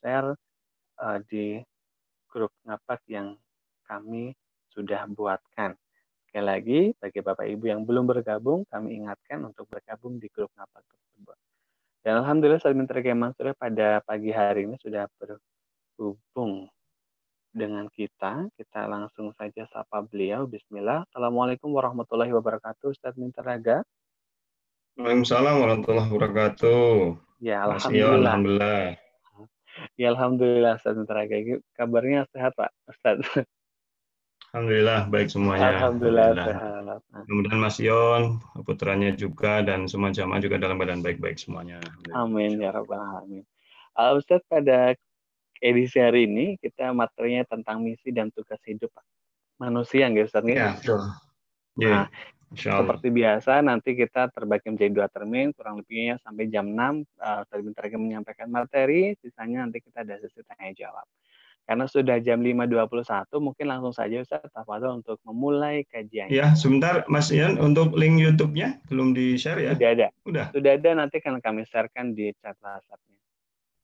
share di grup ngapak yang kami sudah buatkan. Sekali lagi, bagi Bapak Ibu yang belum bergabung, kami ingatkan untuk bergabung di grup ngapak tersebut. Dan Alhamdulillah, Admin Tergeman Surya pada pagi hari ini sudah berhubung dengan kita. Kita langsung saja sapa beliau. Bismillah. Assalamualaikum warahmatullahi wabarakatuh, Ustaz Minteraga. Waalaikumsalam warahmatullahi wabarakatuh. Ya, Mas Iyo, Alhamdulillah. alhamdulillah. Ya, Alhamdulillah, Ustaz Minteraga. Kabarnya sehat, Pak Ustaz? Alhamdulillah, baik semuanya. Alhamdulillah Alhamdulillah. sehat. Mudah-mudahan Mas Yon, putranya juga, dan semua jamaah juga dalam badan baik-baik semuanya. Amin, ya Rabbal Alamin. Ustaz, pada edisi hari ini, kita materinya tentang misi dan tugas hidup manusia, nggak Ustaz? Ya, betul. Nah, Insya Allah. seperti biasa, nanti kita terbagi menjadi 2 termin, kurang lebihnya sampai jam 6, Bentar lagi menyampaikan materi, sisanya nanti kita ada sesi tanya-jawab. Karena sudah jam 5.21, mungkin langsung saja Ustaz Tafadhol untuk memulai kajiannya. Ya, sebentar Mas Yon, untuk link YouTube-nya belum di-share ya? Sudah ada. Udah? Sudah ada, nanti akan kami sharekan di chat WhatsApp-nya.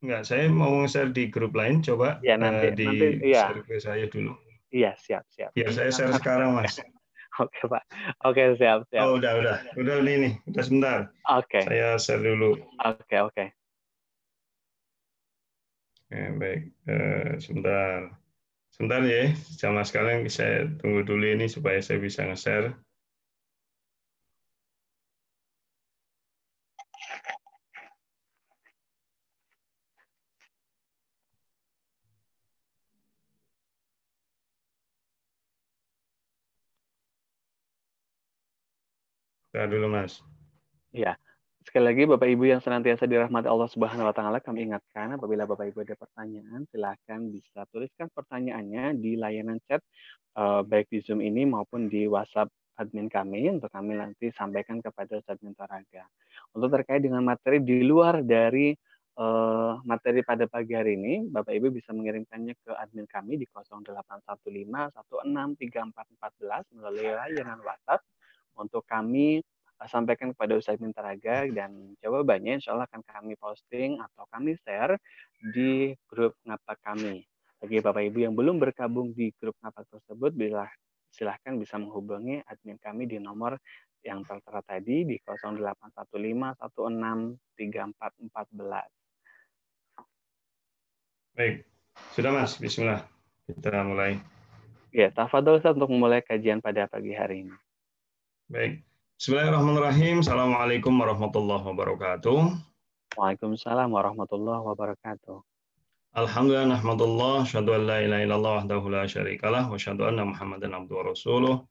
Enggak, saya mau share di grup lain, coba Ya, nanti ya. di-share ke saya dulu. Iya, siap. Biar saya share sekarang, Mas. Oke, Pak. Oke, siap. Oh, udah ini, udah sebentar. Oke. Saya share dulu. Oke. Oke, baik. Sebentar ya, sama sekalian saya tunggu dulu ini supaya saya bisa nge-share. Bentar dulu, Mas. Ya. Sekali lagi Bapak Ibu yang senantiasa dirahmati Allah Subhanahu wa taala, kami ingatkan apabila Bapak Ibu ada pertanyaan, silakan bisa tuliskan pertanyaannya di layanan chat baik di Zoom ini maupun di WhatsApp admin kami untuk kami nanti sampaikan kepada Ustaz Mintaraga. Untuk terkait dengan materi di luar dari materi pada pagi hari ini, Bapak Ibu bisa mengirimkannya ke admin kami di 0815163414 melalui layanan WhatsApp untuk kami sampaikan kepada Ustaz Mintaraga, dan jawabannya insya Allah akan kami posting atau kami share di grup ngapak kami. Bagi Bapak Ibu yang belum bergabung di grup ngapak tersebut, silahkan bisa menghubungi admin kami di nomor yang tertera tadi di 0815163414. Baik, sudah Mas, bismillah. Kita mulai. Ya, tafadhol Ustaz untuk memulai kajian pada pagi hari ini. Baik. Bismillahirrahmanirrahim. Assalamualaikum warahmatullahi wabarakatuh. Waalaikumsalam warahmatullahi wabarakatuh. Alhamdulillah, nahmadullah, syahadu an la ilaha illallah wahdahu la syarikalah, wa syahadu anna Muhammadan abduhu wa rasuluh.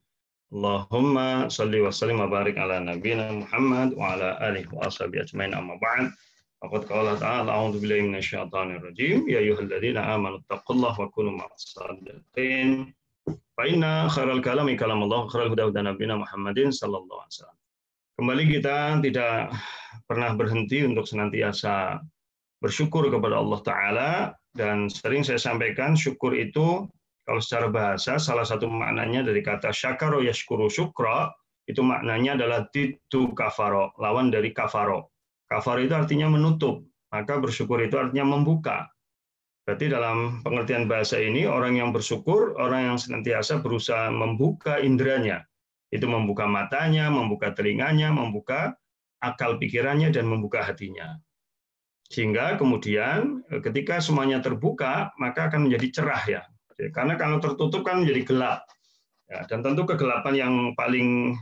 Allahumma salli wa sallim wa barik ala nabiyina Muhammad wa ala alihi wa ashabihi ajmain, amma ba'd. Faqad qala ta'ala, a'udzu billahi minasyaitonir rajim, ya ayyuhalladzina amanu taqullaha wa kunu ma'as shadiqin. Fa inna khairal kalami kalamullah, khairal huda huda nabiyina Muhammadin sallallahu alaihi wasallam. Kembali kita tidak pernah berhenti untuk senantiasa bersyukur kepada Allah Ta'ala, dan sering saya sampaikan syukur itu kalau secara bahasa salah satu maknanya dari kata syakaro yashkuru syukra, itu maknanya adalah ditu kafaro, lawan dari kafaro. Kafaro itu artinya menutup, maka bersyukur itu artinya membuka. Berarti dalam pengertian bahasa ini, orang yang bersyukur, orang yang senantiasa berusaha membuka inderanya. Itu membuka matanya, membuka telinganya, membuka akal pikirannya, dan membuka hatinya. Sehingga kemudian ketika semuanya terbuka, maka akan menjadi cerah ya. Karena kalau tertutup kan menjadi gelap. Ya, dan tentu kegelapan yang paling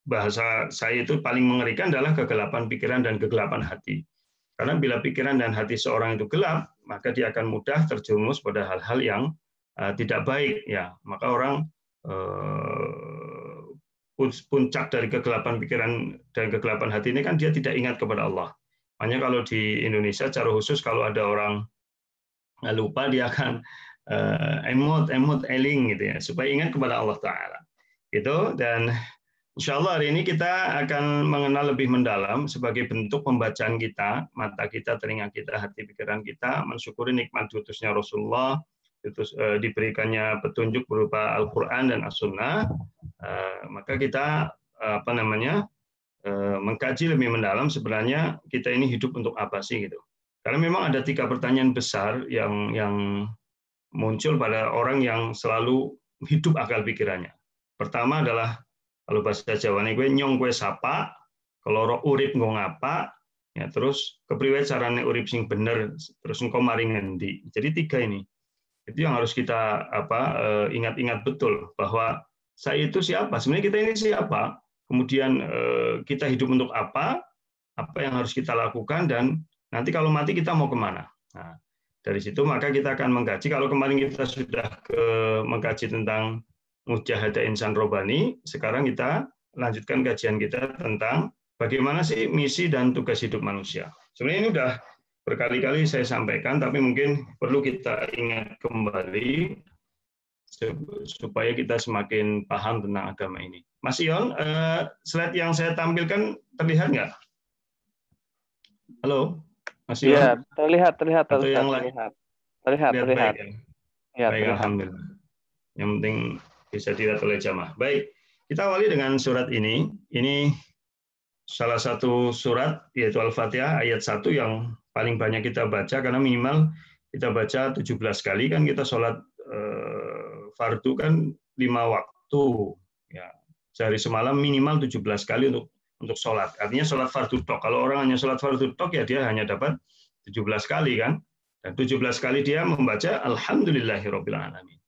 bahasa saya itu paling mengerikan adalah kegelapan pikiran dan kegelapan hati. Karena bila pikiran dan hati seorang itu gelap, maka dia akan mudah terjerumus pada hal-hal yang tidak baik ya. Maka orang puncak dari kegelapan pikiran dan kegelapan hati ini kan dia tidak ingat kepada Allah. Makanya kalau di Indonesia secara khusus kalau ada orang lupa, dia akan emot eling gitu ya, supaya ingat kepada Allah Ta'ala. Gitu. Dan insya Allah hari ini kita akan mengenal lebih mendalam sebagai bentuk pembacaan kita, mata kita, telinga kita, hati pikiran kita, mensyukuri nikmat diutusnya Rasulullah, diberikannya petunjuk berupa Al-Quran dan As-Sunnah, maka kita mengkaji lebih mendalam sebenarnya kita ini hidup untuk apa sih gitu. Karena memang ada 3 pertanyaan besar yang muncul pada orang yang selalu hidup akal pikirannya. Pertama adalah kalau bahasa Jawane gue nyong gue sapa, kalau roh urip nggo ngapa, ya terus kepriwe carane urip sing bener, terus engko mari ngendi. Jadi 3 ini. Itu yang harus kita ingat-ingat betul bahwa saya itu siapa? Sebenarnya kita ini siapa? Kemudian kita hidup untuk apa yang harus kita lakukan, dan nanti kalau mati kita mau kemana? Nah, dari situ maka kita akan mengkaji. Kalau kemarin kita sudah mengkaji tentang mujahadah insan robani, sekarang kita lanjutkan kajian kita tentang bagaimana sih misi dan tugas hidup manusia. Sebenarnya ini udah berkali-kali saya sampaikan, tapi mungkin perlu kita ingat kembali supaya kita semakin paham tentang agama ini. Mas Ion, slide yang saya tampilkan terlihat nggak? Halo, Mas Ion? Iya, terlihat. Atau yang lain? Terlihat. Baik, ya? Ya, baik, terlihat. alhamdulillah. Yang penting bisa dilihat oleh jamaah. Baik, kita awali dengan surat ini. Ini salah satu surat, yaitu Al-Fatihah ayat 1 yang paling banyak kita baca, karena minimal kita baca 17 kali, kan kita sholat fardu kan 5 waktu, ya sehari semalam minimal 17 kali untuk sholat. Artinya sholat fardu tok. Kalau orang hanya sholat fardu tok, ya dia hanya dapat 17 kali kan. Dan 17 kali dia membaca Alhamdulillahirabbil alamin.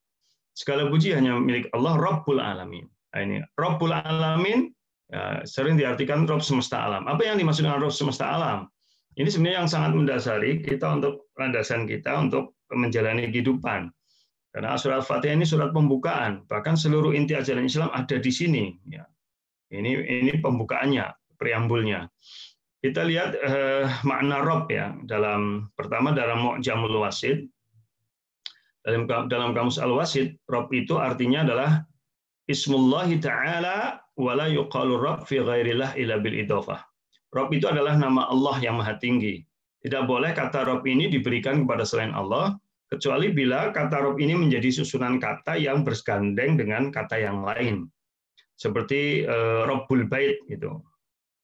Segala puji hanya milik Allah Rabbul alamin. Nah, ini Rabbul alamin ya, sering diartikan Rabb semesta alam. Apa yang dimaksud dengan Rabb semesta alam? Ini sebenarnya yang sangat mendasari kita untuk landasan kita untuk menjalani kehidupan. Karena surat Al-Fatihah ini surat pembukaan, bahkan seluruh inti ajaran Islam ada di sini. Ya. Ini pembukaannya, preambulnya. Kita lihat makna Rabb ya. Pertama dalam Mu'jamul Wasit, dalam kamus Al-Wasit, Rabb itu artinya adalah Ismullahi ta'ala wa la yuqalu Rabb fi ghairillah illa bil idhofah. Rabb itu adalah nama Allah yang maha tinggi. Tidak boleh kata Rabb ini diberikan kepada selain Allah, kecuali bila kata Rabb ini menjadi susunan kata yang bersegandeng dengan kata yang lain. Seperti Rabbul Bait gitu.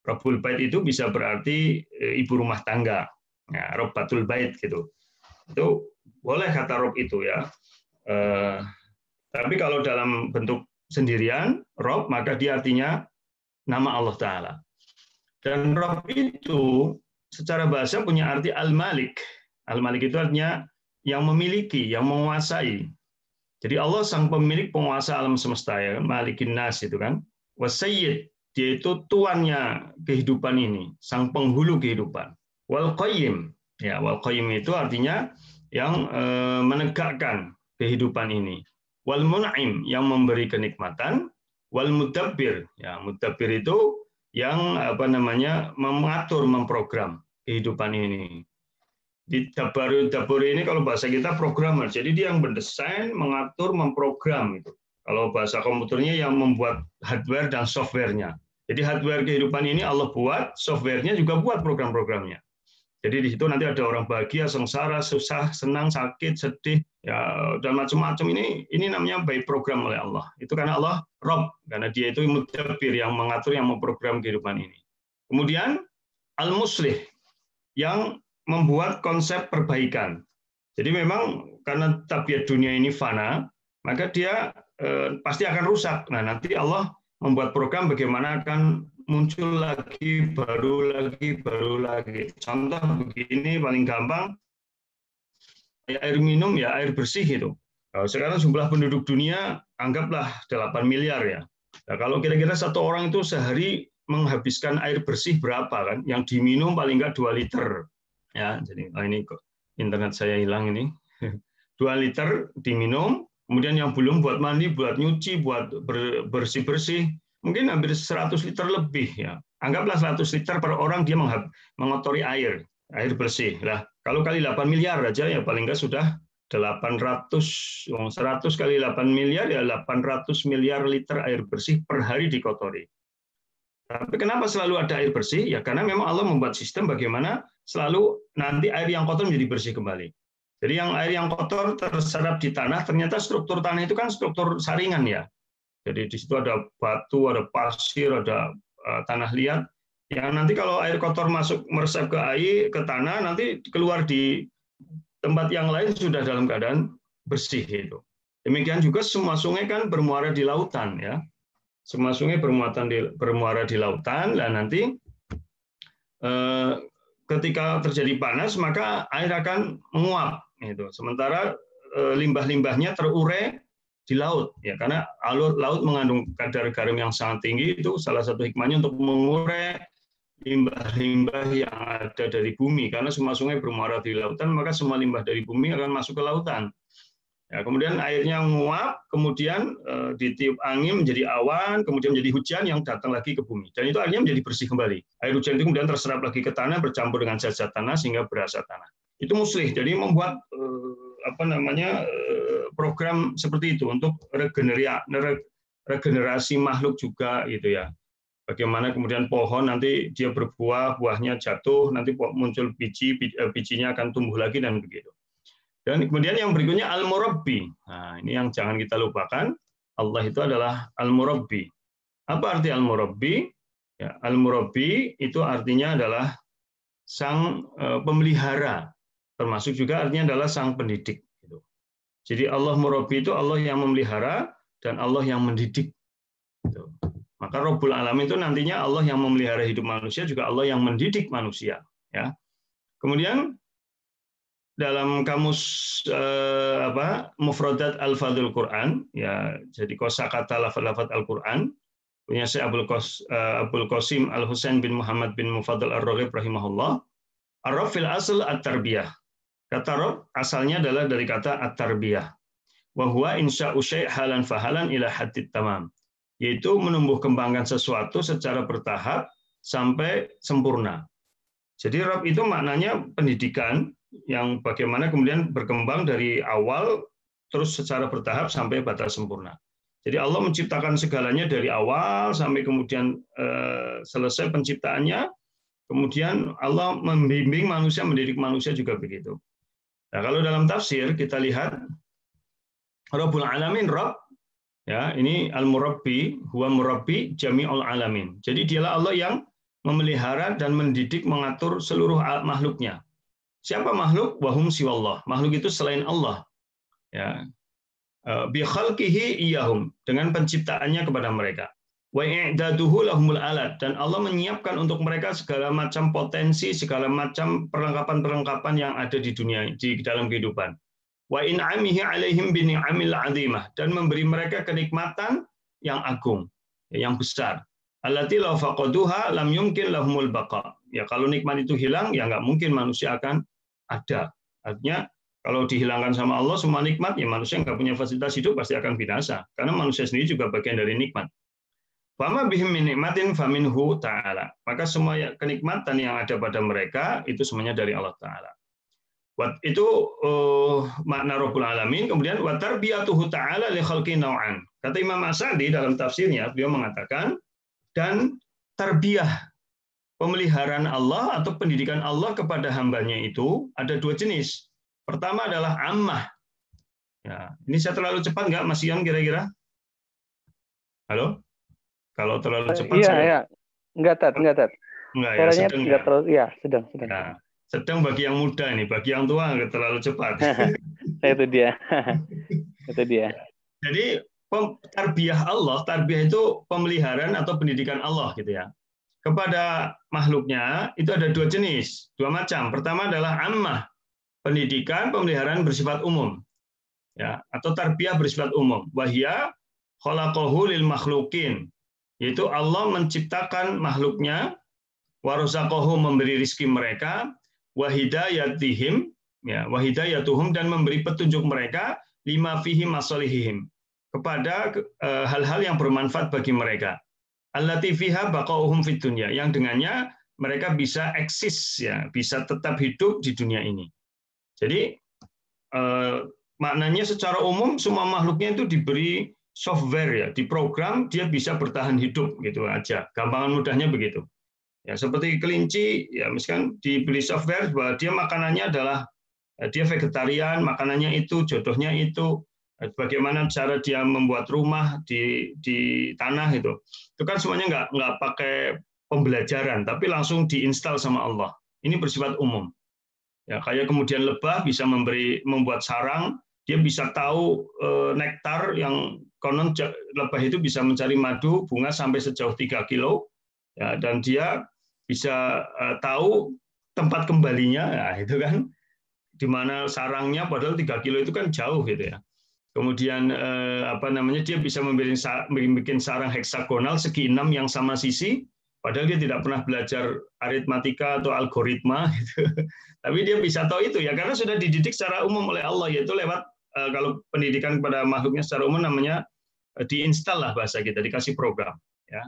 Rabbul Bait itu bisa berarti ibu rumah tangga. Ya, Rabbatul Bait gitu. Itu boleh kata Rabb itu ya. Tapi kalau dalam bentuk sendirian, Rabb, maka dia artinya nama Allah Ta'ala. Dan Rabb itu secara bahasa punya arti Al-Malik. Al-Malik itu artinya yang memiliki, yang menguasai. Jadi Allah sang pemilik penguasa alam semesta ya, Malikin Nas itu kan. Wasayyid, dia itu tuannya kehidupan ini, sang penghulu kehidupan. Wal Qayyim, ya Wal Qayyim itu artinya yang menegakkan kehidupan ini. Wal Mun'im, yang memberi kenikmatan. Wal Mudabbir, ya Mudabbir itu yang mengatur, memprogram kehidupan ini. Di Dabur ini kalau bahasa kita programmer, jadi dia yang mendesain, mengatur, memprogram itu. Kalau bahasa komputernya yang membuat hardware dan softwarenya. Jadi hardware kehidupan ini Allah buat, softwarenya juga buat program-programnya. Jadi di situ nanti ada orang bahagia, sengsara, susah, senang, sakit, sedih, ya dan macam-macam ini namanya by program oleh Allah. Itu karena Allah Rabb, karena dia itu mudabbir, yang mengatur, yang memprogram kehidupan ini. Kemudian Al-Muslih, yang membuat konsep perbaikan. Jadi memang karena tabiat dunia ini fana, maka dia pasti akan rusak. Nah, nanti Allah membuat program bagaimana akan muncul lagi, baru lagi. Contoh begini paling gampang, air minum ya, air bersih itu. Nah, sekarang jumlah penduduk dunia anggaplah 8 miliar ya. Nah, kalau kira-kira satu orang itu sehari menghabiskan air bersih berapa kan? Yang diminum paling nggak 2 liter. Ya, jadi ini kok internet saya hilang ini. 2 liter diminum, kemudian yang belum buat mandi, buat nyuci, buat bersih-bersih, mungkin hampir 100 liter lebih ya. Anggaplah 100 liter per orang dia mengotori air bersih. Lah, kalau kali 8 miliar aja ya paling nggak sudah 100 kali 8 miliar ya 800 miliar liter air bersih per hari dikotori. Tapi kenapa selalu ada air bersih? Ya karena memang Allah membuat sistem bagaimana selalu nanti air yang kotor menjadi bersih kembali. Jadi air yang kotor terserap di tanah, ternyata struktur tanah itu kan struktur saringan ya. Jadi di situ ada batu, ada pasir, ada tanah liat. Yang nanti kalau air kotor masuk meresap ke air, ke tanah, nanti keluar di tempat yang lain sudah dalam keadaan bersih itu. Demikian juga semua sungai kan bermuara di lautan ya. Semua sungai bermuara di lautan, dan nanti ketika terjadi panas maka air akan menguap itu. Sementara limbah-limbahnya terurai di laut ya, karena laut mengandung kadar garam yang sangat tinggi. Itu salah satu hikmahnya untuk mengurai limbah-limbah yang ada dari bumi, karena semua sungai bermuara di lautan, maka semua limbah dari bumi akan masuk ke lautan. Ya, kemudian airnya menguap, kemudian ditiup angin menjadi awan, kemudian menjadi hujan yang datang lagi ke bumi. Dan itu akhirnya menjadi bersih kembali. Air hujan itu kemudian terserap lagi ke tanah, bercampur dengan zat-zat tanah sehingga berasa tanah. Itu muslih. Jadi membuat program seperti itu untuk regenerasi makhluk juga gitu ya. Bagaimana kemudian pohon nanti dia berbuah, buahnya jatuh, nanti muncul biji, bijinya akan tumbuh lagi dan begitu. Dan kemudian yang berikutnya Al-Murabbi. Nah, ini yang jangan kita lupakan. Allah itu adalah Al-Murabbi. Apa arti Al-Murabbi? Ya, Al-Murabbi itu artinya adalah sang pemelihara. Termasuk juga artinya adalah sang pendidik. Jadi Allah Murabbi itu Allah yang memelihara dan Allah yang mendidik. Maka Rabbul Alamin itu nantinya Allah yang memelihara hidup manusia, juga Allah yang mendidik manusia. Ya. Kemudian dalam kamus Mufradat Al-Fadhil Quran, ya, jadi kosakata lafaz-lafaz Al-Quran, punya Syekh Abdul Qasim Al-Husain bin Muhammad bin Mufaddal Ar-Raghib rahimahullah. Ar-Rabb fil asl at-tarbiyah. Kata Rabb asalnya adalah dari kata at-tarbiyah. Wa huwa insya'u syai' halan fahalan ila haddit tamam. Yaitu menumbuh kembangkan sesuatu secara bertahap sampai sempurna. Jadi Rabb itu maknanya pendidikan yang bagaimana kemudian berkembang dari awal terus secara bertahap sampai batas sempurna. Jadi Allah menciptakan segalanya dari awal sampai kemudian selesai penciptaannya, kemudian Allah membimbing manusia, mendidik manusia juga begitu. Nah, kalau dalam tafsir kita lihat Rabbul Alamin, Rabb, ya, ini Al-Murabbi, huwa murabbi jami'ul alamin. Jadi dialah Allah yang memelihara dan mendidik, mengatur seluruh makhluknya. Siapa makhluk? Wahum siwallah. Makhluk itu selain Allah. Ya. Bi khalqihi iyahum, dengan penciptaannya kepada mereka. Wa i'daduhu lahumul alat, dan Allah menyiapkan untuk mereka segala macam potensi, segala macam perlengkapan-perlengkapan yang ada di dunia, di dalam kehidupan. Wa in'amihi alaihim bi ni'amil 'azimah, dan memberi mereka kenikmatan yang agung, yang besar. Allati law faqaduha lam yumkin lahumul baqa. Ya, kalau nikmat itu hilang, ya nggak mungkin manusia akan ada. Artinya kalau dihilangkan sama Allah semua nikmat, ya manusia nggak punya fasilitas hidup pasti akan binasa. Karena manusia sendiri juga bagian dari nikmat. Fama bihim min nikmatin faminhu ta'ala. Maka semua kenikmatan yang ada pada mereka itu semuanya dari Allah Ta'ala. Itu makna Rabbul Alamin. Kemudian wa tarbiyatuhu ta'ala li khalqi naw'an. Kata Imam As-Sa'di dalam tafsirnya, beliau mengatakan, dan tarbiyah, pemeliharaan Allah atau pendidikan Allah kepada hambanya itu ada dua jenis. Pertama adalah ammah. Ya, ini saya terlalu cepat nggak, Mas Ion kira-kira? Halo? Kalau terlalu cepat iya, saya... Iya. Enggak, Tat. Enggak, ya, sedang enggak ya? terlalu, ya, sedang. Ya, sedang bagi yang muda ini, bagi yang tua nggak terlalu cepat. Itu dia. Itu dia. Jadi tarbiyah Allah, tarbiyah itu pemeliharaan atau pendidikan Allah gitu ya. Kepada makhluknya itu ada dua jenis, dua macam. Pertama adalah ammah, pendidikan pemeliharaan bersifat umum. Ya, atau tarbiyah bersifat umum. Wahya khalaqahu lil makhluqin, yaitu Allah menciptakan makhluknya, warzaqahu, memberi rizki mereka, wahidayatihim, ya, wahidayatuhum, dan memberi petunjuk mereka, lima fihi masalihihim, kepada hal-hal yang bermanfaat bagi mereka. Allati fiha baqauhum fid dunya, yang dengannya mereka bisa eksis, ya, bisa tetap hidup di dunia ini. Jadi maknanya secara umum semua makhluknya itu diberi software, ya, diprogram dia bisa bertahan hidup gitu aja. Gampangan mudahnya begitu. Ya, seperti kelinci, ya, misalkan dibeli software bahwa dia makanannya adalah dia vegetarian, makanannya itu, jodohnya itu, bagaimana cara dia membuat rumah di tanah itu kan semuanya nggak pakai pembelajaran, tapi langsung diinstal sama Allah. Ini bersifat umum. Ya, kayak kemudian lebah bisa membuat sarang, dia bisa tahu nektar yang konon lebah itu bisa mencari madu bunga sampai sejauh 3 kilo, ya, dan dia bisa tahu tempat kembalinya, ya, itu kan, di mana sarangnya, padahal 3 kilo itu kan jauh gitu ya. Kemudian dia bisa membuat sarang heksagonal segi 6 yang sama sisi, padahal dia tidak pernah belajar aritmatika atau algoritma gitu. Tapi dia bisa tahu itu ya karena sudah dididik secara umum oleh Allah, yaitu lewat kalau pendidikan kepada makhluknya secara umum namanya diinstal lah bahasa kita, dikasih program ya.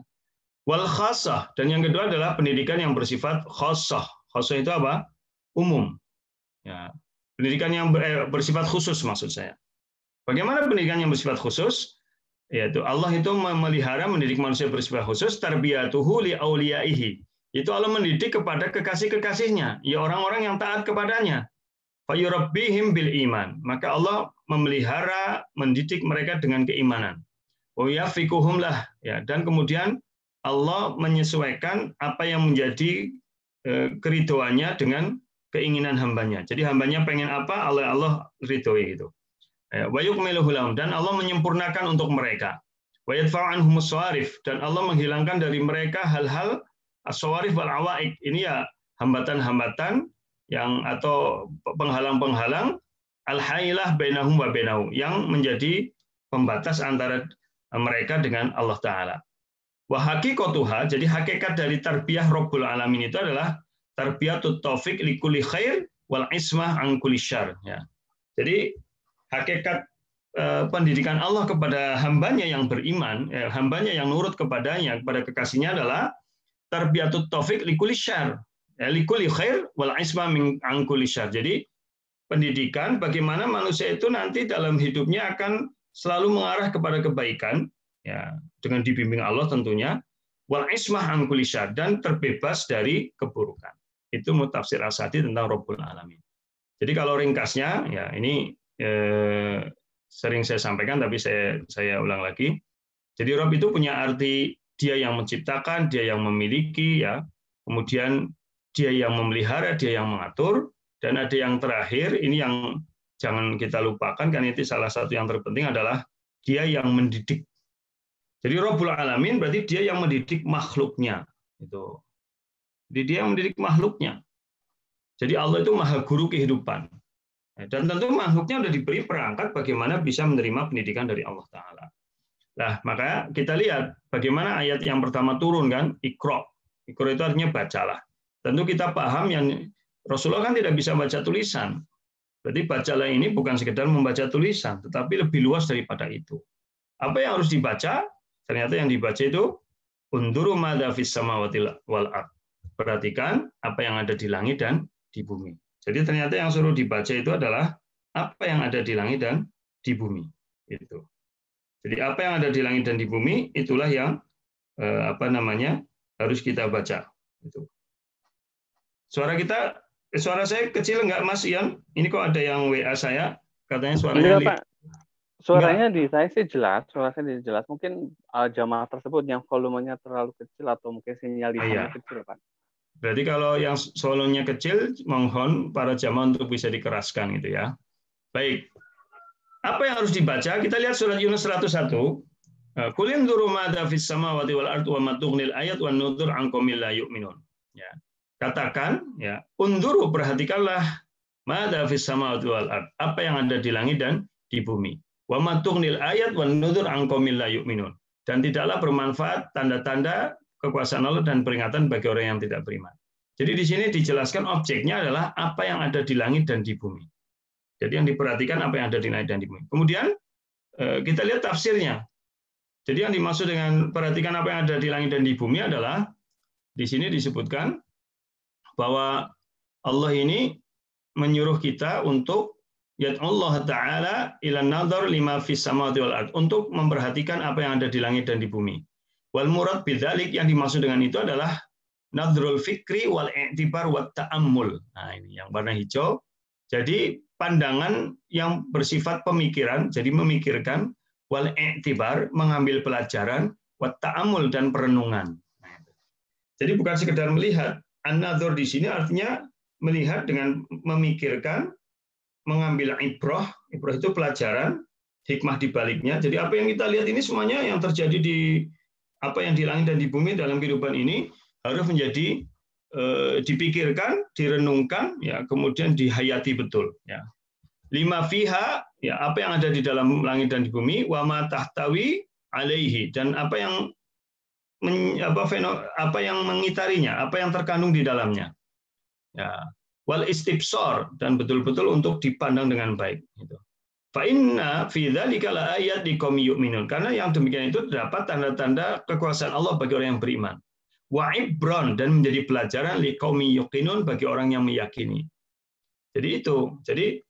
Wal khassah, dan yang kedua adalah pendidikan yang bersifat khassah. Khassah itu apa? Umum. Ya. Pendidikan yang bersifat khusus maksud saya. Bagaimana pendidikan yang bersifat khusus? Yaitu Allah itu memelihara, mendidik manusia bersifat khusus, tarbiyatuhu li auliyaihi. Itu Allah mendidik kepada kekasih-kekasihnya, ya orang-orang yang taat kepadanya. Fayurabbihim bil iman. Maka Allah memelihara, mendidik mereka dengan keimanan. Wa yafiquhum lah, ya, dan kemudian Allah menyesuaikan apa yang menjadi keridoannya dengan keinginan hambanya. Jadi hambanya pengen apa, Allah ridhoi gitu. Wa yukmiluhu lahum, dan Allah menyempurnakan untuk mereka. Wa yadfa'u anhum as-sawarif, dan Allah menghilangkan dari mereka hal-hal as-sawarif wal awaik. Ini ya hambatan-hambatan yang atau penghalang-penghalang al-hailah bainahum wa bainahu, yang menjadi pembatas antara mereka dengan Allah Ta'ala. Wa haqiqatuha, jadi hakikat dari tarbiyah Rabbul Alamin itu adalah tarbiyatut taufik li kulli khair wal ismah an kulli syarr, ya. Jadi hakikat pendidikan Allah kepada hambanya yang beriman, hambanya yang nurut kepadanya, kepada kekasihnya adalah tarbiyatut taufik li kulli syarr, li kulli khair wal ismah an kulli syarr. Jadi pendidikan bagaimana manusia itu nanti dalam hidupnya akan selalu mengarah kepada kebaikan, ya, dengan dibimbing Allah tentunya, wal ismah an kulli syarr, dan terbebas dari keburukan. Itu tafsir As-Sa'di tentang Rabbul Alamin. Jadi kalau ringkasnya, ya ini sering saya sampaikan, tapi saya ulang lagi. Jadi Rabb itu punya arti dia yang menciptakan, dia yang memiliki, ya. Kemudian dia yang memelihara, dia yang mengatur, dan ada yang terakhir, ini yang jangan kita lupakan, karena itu salah satu yang terpenting adalah dia yang mendidik. Jadi Rabbul Alamin berarti dia yang mendidik makhluknya. Itu. Jadi dia yang mendidik makhluknya. Jadi Allah itu maha guru kehidupan. Dan tentu makhluknya sudah diberi perangkat bagaimana bisa menerima pendidikan dari Allah Ta'ala. Nah, maka kita lihat bagaimana ayat yang pertama turun kan, Iqra. Iqra itu artinya bacalah. Tentu kita paham yang Rasulullah kan tidak bisa baca tulisan. Berarti bacalah ini bukan sekedar membaca tulisan, tetapi lebih luas daripada itu. Apa yang harus dibaca? Ternyata yang dibaca itu unduru madza fis samawati wal ard. Perhatikan apa yang ada di langit dan di bumi. Jadi ternyata yang suruh dibaca itu adalah apa yang ada di langit dan di bumi. Itu. Jadi apa yang ada di langit dan di bumi itulah yang harus kita baca. Itu. Suara saya kecil nggak, Mas Ian? Ini kok ada yang WA saya katanya suaranya. Enggak, Pak. Suaranya di saya sih jelas, suaranya jelas. Mungkin jamaah tersebut yang volumenya terlalu kecil atau mungkin sinyal di sana kecil, Pak. Berarti kalau yang volumenya kecil, mohon para jamaah untuk bisa dikeraskan gitu ya. Baik. Apa yang harus dibaca? Kita lihat surat Yunus 101. Qul induru madza fis samawati wal ardi wa ma tughnil ayat wan nudhur an qaumil la yu'minun. Ya. Katakan ya, unduru, perhatikanlah madza fis samawati wal ardi, apa yang ada di langit dan di bumi. Wa ma tughnil ayat wan nudhur an qaumil la yu'minun. Dan tidaklah bermanfaat tanda-tanda kekuasaan Allah dan peringatan bagi orang yang tidak beriman. Jadi di sini dijelaskan objeknya adalah apa yang ada di langit dan di bumi. Jadi yang diperhatikan apa yang ada di langit dan di bumi. Kemudian kita lihat tafsirnya. Jadi yang dimaksud dengan perhatikan apa yang ada di langit dan di bumi adalah di sini disebutkan bahwa Allah ini menyuruh kita untuk Allah Ta'ala ilan nadhar lima fis samawati wal ard, untuk memperhatikan apa yang ada di langit dan di bumi. Wal murad bidzalik, yang dimaksud dengan itu adalah nadhrul fikri wal i'tibar wat ta'ammul. Nah, ini yang warna hijau. Jadi pandangan yang bersifat pemikiran, jadi memikirkan, wal i'tibar, mengambil pelajaran, wat ta'ammul, dan perenungan. Jadi bukan sekedar melihat. An-nadhar di sini artinya melihat dengan memikirkan, mengambil ibrah. Ibrah itu pelajaran, hikmah di baliknya. Jadi apa yang kita lihat ini semuanya yang terjadi di apa yang di langit dan di bumi dalam kehidupan ini harus menjadi dipikirkan, direnungkan, ya, kemudian dihayati betul. Ya. Lima fiha, ya, apa yang ada di dalam langit dan di bumi, wa ma tahtawi alaihi, dan apa yang apa yang mengitarinya, apa yang terkandung di dalamnya. Ya. Wal istibsar, dan betul-betul untuk dipandang dengan baik. Gitu. Fa inna fi dzalika laayat liqaumi yu'minun. Karena yang demikian itu terdapat tanda-tanda kekuasaan Allah bagi orang yang beriman. Wa ibron, dan menjadi pelajaran liqaumi yuqinun, bagi orang yang meyakini. Jadi itu. Jadi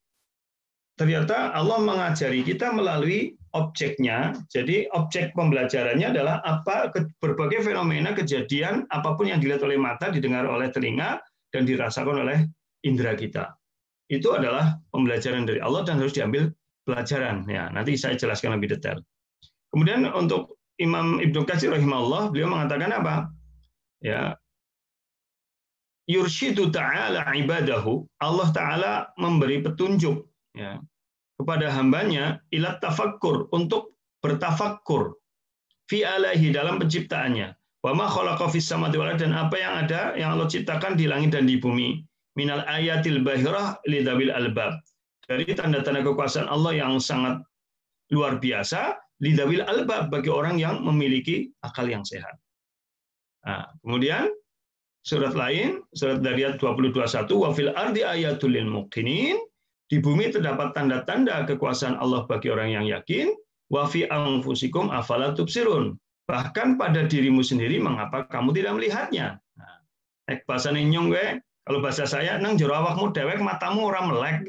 ternyata Allah mengajari kita melalui objeknya. Jadi objek pembelajarannya adalah apa berbagai fenomena kejadian apapun yang dilihat oleh mata, didengar oleh telinga, dan dirasakan oleh indera kita. Itu adalah pembelajaran dari Allah dan harus diambil pelajaran. Ya, nanti saya jelaskan lebih detail. Kemudian untuk Imam Ibnu Katsir rahimahullah, beliau mengatakan apa? Ya, yursyidu ta'ala ibadahu, Allah Ta'ala memberi petunjuk, ya, kepada hambanya ilat tafakkur, untuk bertafakkur fi alaihi, dalam penciptaannya, wa ma khalaqa fis samawati wal ardi, dan apa yang ada yang Allah ciptakan di langit dan di bumi, minal ayatil bahirah lidzabil albab, dari tanda-tanda kekuasaan Allah yang sangat luar biasa, lidzabil albab, bagi orang yang memiliki akal yang sehat. Nah, kemudian surat lain, surat Dariyat 22:1, wa fil ardi ayatul lil muqinin, di bumi terdapat tanda-tanda kekuasaan Allah bagi orang yang yakin, wa fi anfusikum afala tubsirun, bahkan pada dirimu sendiri mengapa kamu tidak melihatnya. Nah, bahasane nyong we, kalau bahasa saya, nang jero awakmu dewek matamu ora melek.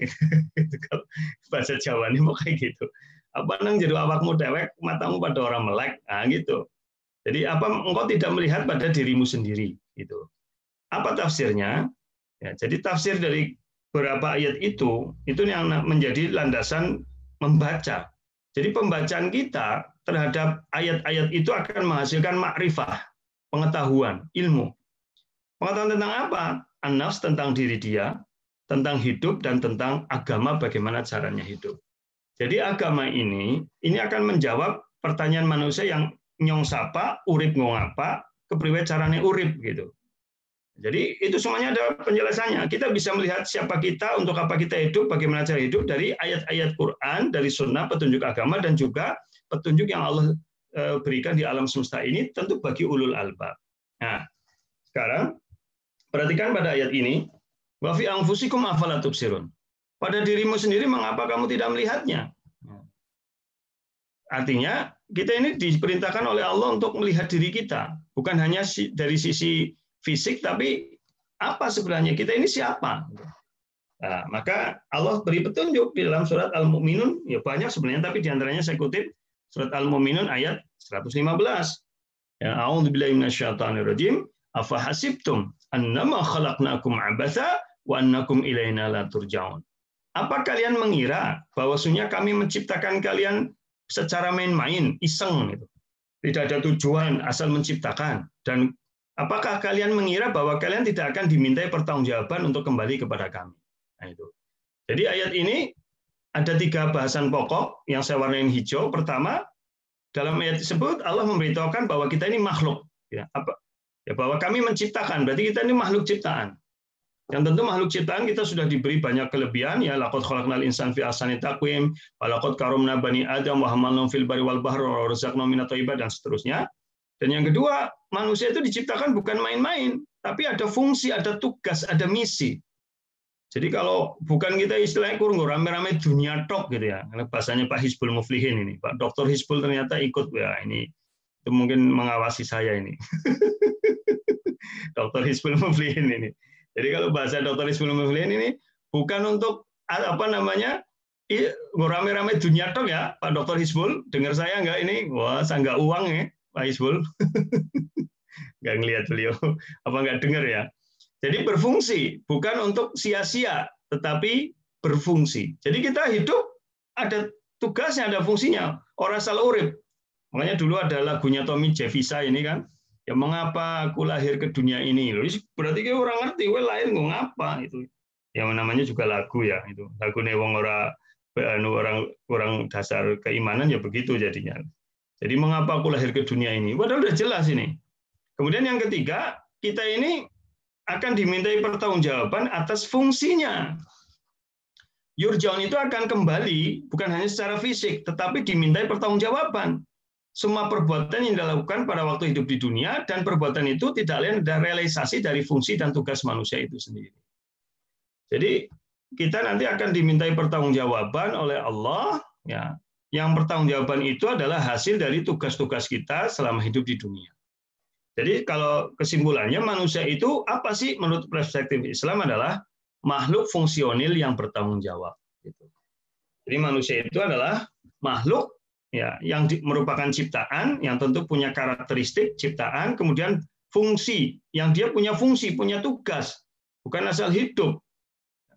Kalau bahasa Jawa ini mau kayak gitu. Apa nang jero awakmu dewek matamu pada orang melek. Nah, gitu. Jadi apa engkau tidak melihat pada dirimu sendiri, gitu. Apa tafsirnya? Ya, jadi tafsir dari beberapa ayat itu yang menjadi landasan membaca. Jadi pembacaan kita terhadap ayat-ayat itu akan menghasilkan makrifah, pengetahuan, ilmu. Pengetahuan tentang apa? An-nafs, tentang diri dia, tentang hidup, dan tentang agama, bagaimana caranya hidup. Jadi agama ini akan menjawab pertanyaan manusia yang nyong sapa, urip ngong apa, kepriwe carane urip, gitu. Jadi itu semuanya ada penjelasannya. Kita bisa melihat siapa kita, untuk apa kita hidup, bagaimana cara hidup dari ayat-ayat Quran, dari sunnah, petunjuk agama, dan juga petunjuk yang Allah berikan di alam semesta ini, tentu bagi ulul albab. Nah, sekarang perhatikan pada ayat ini, wa fi anfusikum afala tubsirun. Pada dirimu sendiri mengapa kamu tidak melihatnya? Artinya kita ini diperintahkan oleh Allah untuk melihat diri kita, bukan hanya dari sisi fisik, tapi apa sebenarnya kita ini siapa? Nah, maka Allah beri petunjuk di dalam surat Al-Mu'minun, ya banyak sebenarnya, tapi diantaranya saya kutip surat Al-Mu'minun ayat 115. Ya, a'udzubillahi minasyaitonirrajim, afa hasibtum annama khalaqnakum abatsa wa annakum ilaina la turja'un. Apa kalian mengira bahwasanya kami menciptakan kalian secara main-main, iseng, gitu. Tidak ada tujuan, asal menciptakan. Dan apakah kalian mengira bahwa kalian tidak akan dimintai pertanggungjawaban untuk kembali kepada kami? Nah, itu. Jadi ayat ini ada 3 bahasan pokok yang saya warnain hijau. Pertama, dalam ayat tersebut Allah memberitahukan bahwa kita ini makhluk. Ya, bahwa kami menciptakan, berarti kita ini makhluk ciptaan. Yang tentu makhluk ciptaan kita sudah diberi banyak kelebihan, ya, laqad khalaqnal insana fi ahsani taqwim, wa laqad karramna bani adam wa hamalnahum fil barri wal bahri wa razaqnahum minat thayyibat, dan seterusnya. Dan yang kedua, manusia itu diciptakan bukan main-main, tapi ada fungsi, ada tugas, ada misi. Jadi kalau bukan kita istilahnya kurang rame-rame dunia tok, gitu ya. Karena bahasanya Pak Hizbul Muflihin ini, Pak Dr. Hizbul ternyata ikut, ya ini itu mungkin mengawasi saya ini. Dr. Hizbul Muflihin ini. Jadi kalau bahasa Dr. Hizbul Muflihin ini bukan untuk apa namanya rame-rame dunia tok ya, Pak Dr. Hizbul. Dengar saya nggak ini? Wah, saya nggak uang ya, Pak Hizbul. Nggak ngelihat beliau. Apa nggak dengar ya? Jadi berfungsi, bukan untuk sia-sia, tetapi berfungsi. Jadi kita hidup ada tugasnya, ada fungsinya. Orang salah urip. Makanya dulu ada lagunya Tommy Jevisa ini kan. Ya mengapa aku lahir ke dunia ini? Loh, berarti kayak orang ngerti, gue lahir nggak ngapa itu. Yang namanya juga lagu ya itu. Lagu wong orang dasar keimanan ya begitu jadinya. Jadi mengapa aku lahir ke dunia ini? Padahal udah jelas ini. Kemudian yang ketiga, kita ini akan dimintai pertanggungjawaban atas fungsinya. Yurjaun itu akan kembali bukan hanya secara fisik, tetapi dimintai pertanggungjawaban. Semua perbuatan yang dilakukan pada waktu hidup di dunia dan perbuatan itu tidak lain adalah realisasi dari fungsi dan tugas manusia itu sendiri. Jadi kita nanti akan dimintai pertanggungjawaban oleh Allah, ya. Yang pertanggungjawaban itu adalah hasil dari tugas-tugas kita selama hidup di dunia. Jadi kalau kesimpulannya manusia itu apa sih menurut perspektif Islam adalah makhluk fungsionil yang bertanggung jawab. Jadi manusia itu adalah makhluk ya yang merupakan ciptaan yang tentu punya karakteristik ciptaan, kemudian fungsi yang dia punya fungsi, punya tugas, bukan asal hidup.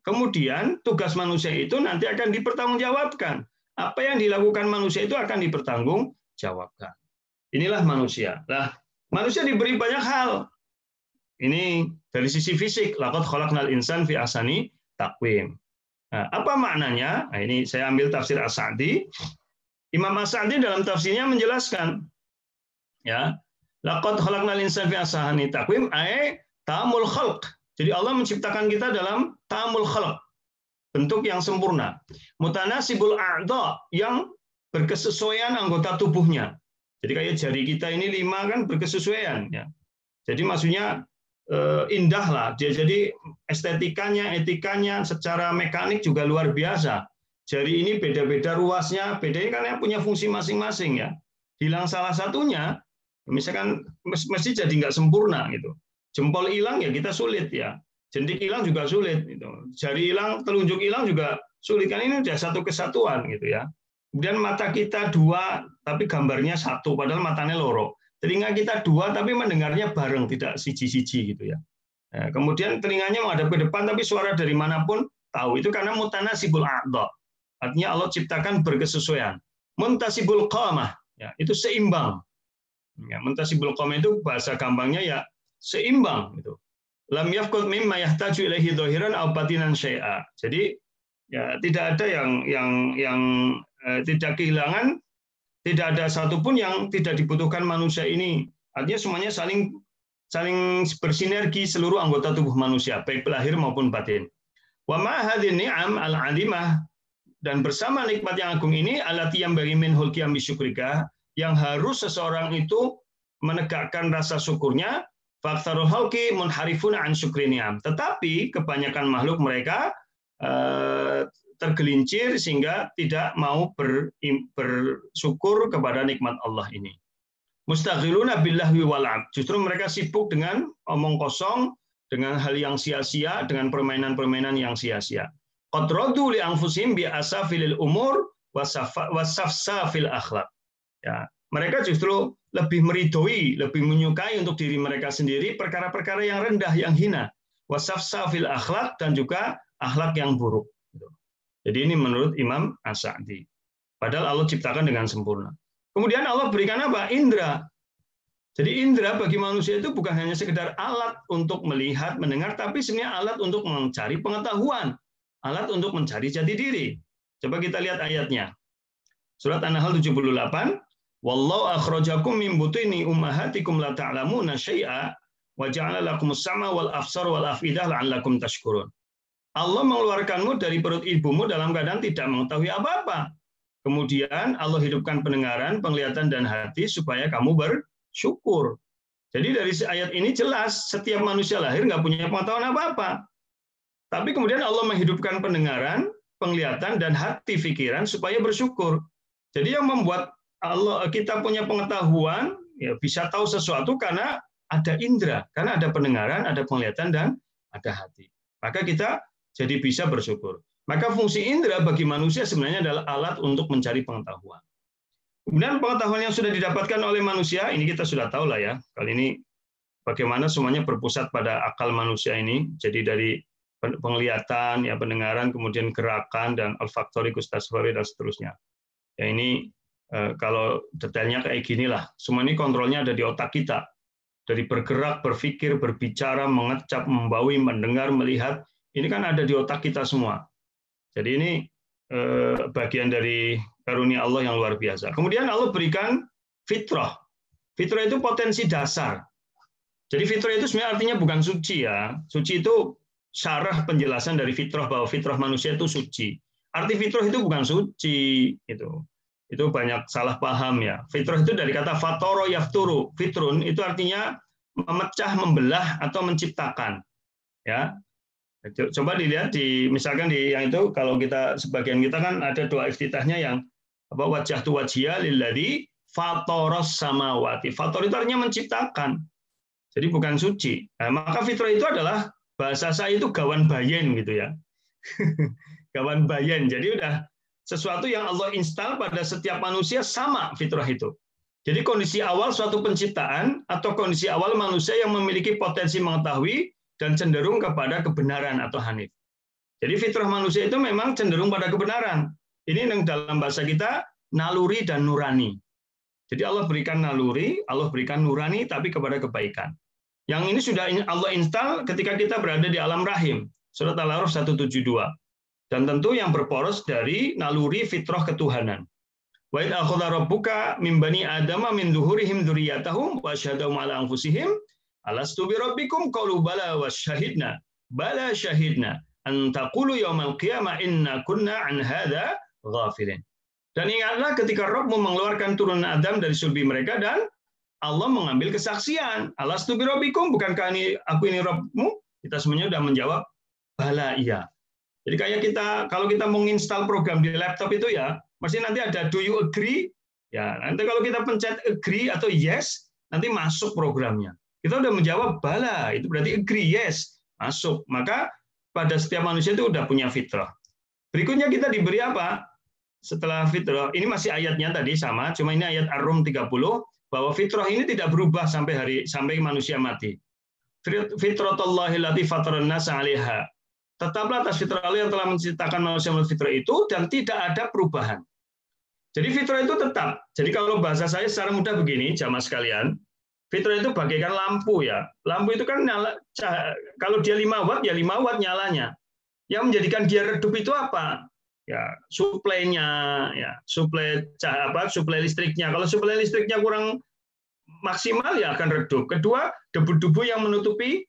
Kemudian tugas manusia itu nanti akan dipertanggungjawabkan. Apa yang dilakukan manusia itu akan dipertanggungjawabkan. Inilah manusia. Nah, manusia diberi banyak hal. Ini dari sisi fisik, laqad khalaqnal insana fi ahsani taqwim. Nah, apa maknanya? Nah, ini saya ambil tafsir As-Sa'di. Imam As-Sa'di dalam tafsirnya menjelaskan, ya, laqad khalaqnal insana fi ahsani taqwim ay tamul khalq. Jadi Allah menciptakan kita dalam tamul khalq, bentuk yang sempurna. Mutanasibul a'dha, yang berkesesuaian anggota tubuhnya. Jadi kayak jari kita ini 5 kan berkesesuaian, ya. Jadi maksudnya indah lah. Dia jadi estetikanya, etikanya, secara mekanik juga luar biasa. Jari ini beda-beda ruasnya, bedanya kan yang punya fungsi masing-masing ya. Hilang salah satunya, misalkan mesti jadi nggak sempurna gitu. Jempol hilang ya kita sulit ya. Jentik hilang juga sulit. Gitu. Jari hilang, telunjuk hilang juga sulit. Kan ini udah satu kesatuan gitu ya. Kemudian mata kita 2, tapi gambarnya 1, padahal matanya loro. Telinga kita 2, tapi mendengarnya bareng, tidak siji-siji gitu ya. Nah, kemudian telinganya menghadap ke depan, tapi suara dari manapun tahu. Itu karena mutanasibul a'dha. Artinya Allah ciptakan berkesesuaian. Muntasibul qamah, ya, itu seimbang. Ya, muntasibul qamah itu bahasa gampangnya ya seimbang gitu. Lam yafqud mimma yahtaju ilaihi dhahiran aw batinan syai'a. Jadi ya tidak ada yang tidak kehilangan, tidak ada satupun yang tidak dibutuhkan manusia ini. Artinya semuanya saling bersinergi seluruh anggota tubuh manusia, baik lahir maupun batin. Wa ma hadhin ni'am al-'azimah, dan bersama nikmat yang agung ini allati yambaghi minhul qiyam bisyukrika, yang harus seseorang itu menegakkan rasa syukurnya. Faktarul halqi munharifuna an syukri ni'am. Tetapi kebanyakan makhluk mereka tergelincir sehingga tidak mau bersyukur kepada nikmat Allah ini. Mustaghiluna billahi wal'ab. Justru mereka sibuk dengan omong kosong, dengan hal yang sia-sia, dengan permainan-permainan yang sia-sia. Qad radu li anfusihim bi asafilil umur wasafsafil akhlaq. Ya, mereka justru lebih meridhoi, lebih menyukai untuk diri mereka sendiri perkara-perkara yang rendah, yang hina. Wasafsafil akhlaq, dan juga akhlak yang buruk. Jadi ini menurut Imam As-Sa'di. Padahal Allah ciptakan dengan sempurna. Kemudian Allah berikan apa? Indra. Jadi indra bagi manusia itu bukan hanya sekedar alat untuk melihat, mendengar, tapi sebenarnya alat untuk mencari pengetahuan, alat untuk mencari jati diri. Coba kita lihat ayatnya. Surat An-Nahl 78. Wallahu akhrajakum min butuni ummahatikum la ta'lamuna syai'a wa ja'ala lakumus sam'a wal absar wal afidah la'allakum tashkurun. Allah mengeluarkanmu dari perut ibumu dalam keadaan tidak mengetahui apa-apa. Kemudian Allah hidupkan pendengaran, penglihatan, dan hati supaya kamu bersyukur. Jadi dari ayat ini jelas setiap manusia lahir nggak punya pengetahuan apa-apa. Tapi kemudian Allah menghidupkan pendengaran, penglihatan, dan hati pikiran supaya bersyukur. Jadi yang membuat kita punya pengetahuan, ya bisa tahu sesuatu karena ada indera, karena ada pendengaran, ada penglihatan, dan ada hati. Maka kita jadi bisa bersyukur. Maka fungsi indera bagi manusia sebenarnya adalah alat untuk mencari pengetahuan. Kemudian pengetahuan yang sudah didapatkan oleh manusia, ini kita sudah tahu lah ya. Kali ini bagaimana semuanya berpusat pada akal manusia ini. Jadi dari penglihatan, ya pendengaran, kemudian gerakan, dan olfaktorikus tasfari, dan seterusnya. Ya ini kalau detailnya kayak gini lah. Semua ini kontrolnya ada di otak kita. dari bergerak, berpikir, berbicara, mengecap, membawi, mendengar, melihat, ini kan ada di otak kita semua. Jadi ini bagian dari karunia Allah yang luar biasa. Kemudian Allah berikan fitrah. Fitrah itu potensi dasar. Jadi fitrah itu sebenarnya artinya bukan suci ya. Suci itu syarah penjelasan dari fitrah bahwa fitrah manusia itu suci. Arti fitrah itu bukan suci itu. Itu banyak salah paham ya. Fitrah itu dari kata fatoro yafturu. Fitrun itu artinya memecah, membelah atau menciptakan. Ya. Coba dilihat misalkan di yang itu kalau kita sebagian kita kan ada doa iftitahnya yang apa wajah tu wajhiya lilladzi fatoros samawati. Fator itu artinya menciptakan. Jadi bukan suci. Nah, maka fitrah itu adalah bahasa saya itu gawan bayen gitu ya. Gawan bayen. Jadi udah sesuatu yang Allah install pada setiap manusia sama fitrah itu. Jadi kondisi awal suatu penciptaan atau kondisi awal manusia yang memiliki potensi mengetahui dan cenderung kepada kebenaran atau hanif. Jadi fitrah manusia itu memang cenderung pada kebenaran. Ini yang dalam bahasa kita naluri dan nurani. Jadi Allah berikan naluri, Allah berikan nurani, tapi kepada kebaikan. Yang ini sudah Allah install ketika kita berada di alam rahim. Surat Al-A'raf 172. Dan tentu yang berporos dari naluri fitrah ketuhanan. Wa idz akhadha rabbuka min bani adama min zuhurihim dzurriyyatahum wa asyhadahum ala anfusihim alastu bi rabbikum qalu bala wa syahidna. Bala syahidna an taqulu yaumal qiyamah inna kunna an hadza ghafilin. Dan ingatlah ketika Rabbmu mengeluarkan turunan Adam dari sulbi mereka dan Allah mengambil kesaksian. Alastu bi rabbikum, bukankah aku ini Rabbmu? Kita semuanya sudah menjawab bala iya. Jadi kayak kalau kita menginstal program di laptop itu ya, mesti nanti ada do you agree? Ya, nanti kalau kita pencet agree atau yes, nanti masuk programnya. Kita udah menjawab bala, itu berarti agree, yes, masuk. Maka pada setiap manusia itu udah punya fitrah. Berikutnya kita diberi apa? Setelah fitrah, ini masih ayatnya tadi sama, cuma ini ayat Ar-Rum 30, bahwa fitrah ini tidak berubah sampai manusia mati. Fitratullahi allati fataran nasa 'alaiha. Tetaplah atas fitrah Allah yang telah menciptakan manusia menurut fitrah itu dan tidak ada perubahan. Jadi fitrah itu tetap. Jadi kalau bahasa saya secara mudah begini, jamaah sekalian, fitrah itu bagaikan lampu ya. Lampu itu kan nyala, kalau dia 5 watt ya 5 watt nyalanya. Yang menjadikan dia redup itu apa? Ya, suplainya, ya, suplai listriknya. Kalau suplai listriknya kurang maksimal ya akan redup. Kedua, debu-debu yang menutupi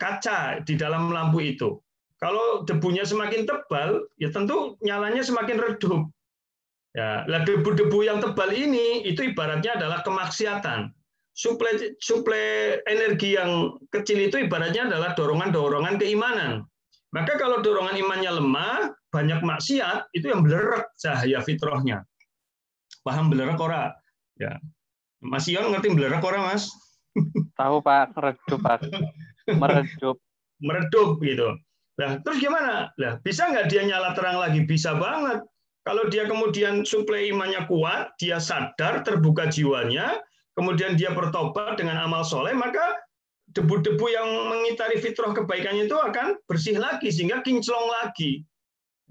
kaca di dalam lampu itu. Kalau debunya semakin tebal, ya tentu nyalanya semakin redup. Ya, debu-debu yang tebal ini itu ibaratnya adalah kemaksiatan. Suplai energi yang kecil itu ibaratnya adalah dorongan-dorongan keimanan. Maka kalau dorongan imannya lemah, banyak maksiat, itu yang belerek cahaya fitrahnya. Paham belerek ora? Ya. Mas Ion ngerti belerek ora, Mas? Tahu Pak, redup Pak. Meredup. Meredup gitu. Nah, terus gimana? Nah, bisa nggak dia nyala terang lagi? Bisa banget. Kalau dia kemudian suplai imannya kuat, dia sadar, terbuka jiwanya, kemudian dia bertobat dengan amal soleh, maka debu-debu yang mengitari fitrah kebaikannya itu akan bersih lagi, sehingga kinclong lagi.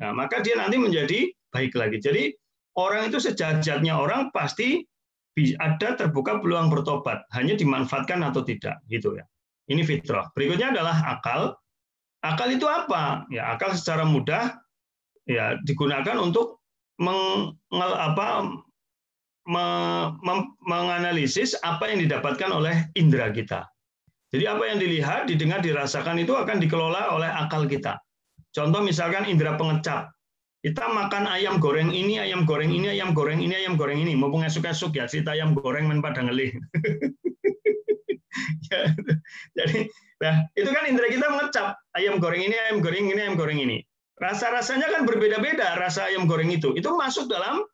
Nah, maka dia nanti menjadi baik lagi. Jadi orang itu sejahat-jahatnya orang pasti ada terbuka peluang bertobat, hanya dimanfaatkan atau tidak, gitu ya. Ini fitrah. Berikutnya adalah akal. Akal itu apa? Ya, akal secara mudah ya digunakan untuk menganalisis apa yang didapatkan oleh indera kita. Jadi apa yang dilihat, didengar, dirasakan itu akan dikelola oleh akal kita. Contoh misalkan indera pengecap. Kita makan ayam goreng ini, ayam goreng ini, ayam goreng ini, ayam goreng ini. Mumpung esuk-esuk ya, cerita ayam goreng men pada ngelih. Ya, jadi, nah, itu kan indera kita mengecap. Ayam goreng ini, ayam goreng ini, ayam goreng ini. Rasa-rasanya kan berbeda-beda, rasa ayam goreng itu. Itu masuk dalam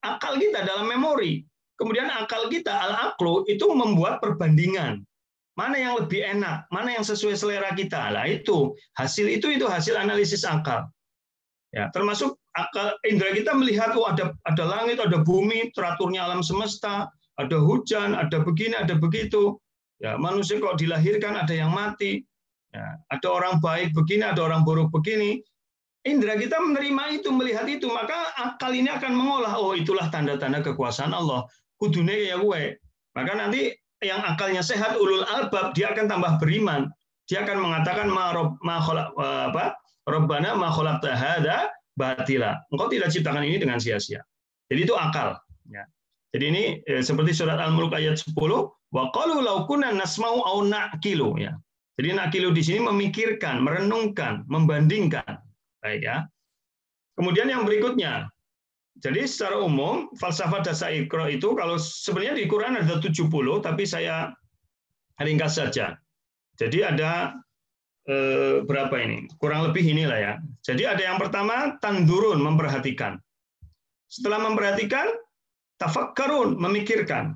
akal kita, dalam memori. Kemudian akal kita, al-aqlu, itu membuat perbandingan. Mana yang lebih enak, mana yang sesuai selera kita. Lah itu hasil hasil analisis akal. Ya, termasuk akal indera kita melihat ada langit, ada bumi, teraturnya alam semesta, ada hujan, ada begini, ada begitu. Ya, manusia kok dilahirkan ada yang mati. Ya, ada orang baik begini, ada orang buruk begini. Indera kita menerima itu, melihat itu, maka akal ini akan mengolah, oh itulah tanda-tanda kekuasaan Allah. Kudune ya gue. Maka nanti yang akalnya sehat, ulul albab, dia akan tambah beriman. Dia akan mengatakan Rabbana ma khalaqta hadza batila. Engkau tidak ciptakan ini dengan sia-sia. Jadi itu akal. Ya. Jadi ini seperti surat Al-Mulk ayat 10, wa qalu law kunna nasma'u aw naqilu, ya. Jadi naqilu di sini memikirkan, merenungkan, membandingkan. Baik ya. Kemudian yang berikutnya. Jadi secara umum falsafah dasar Iqra itu kalau sebenarnya di Quran ada 70, tapi saya ringkas saja. Jadi ada berapa ini? Kurang lebih inilah ya. Jadi ada yang pertama tandurun, memperhatikan. Setelah memperhatikan, tafakkarun, memikirkan.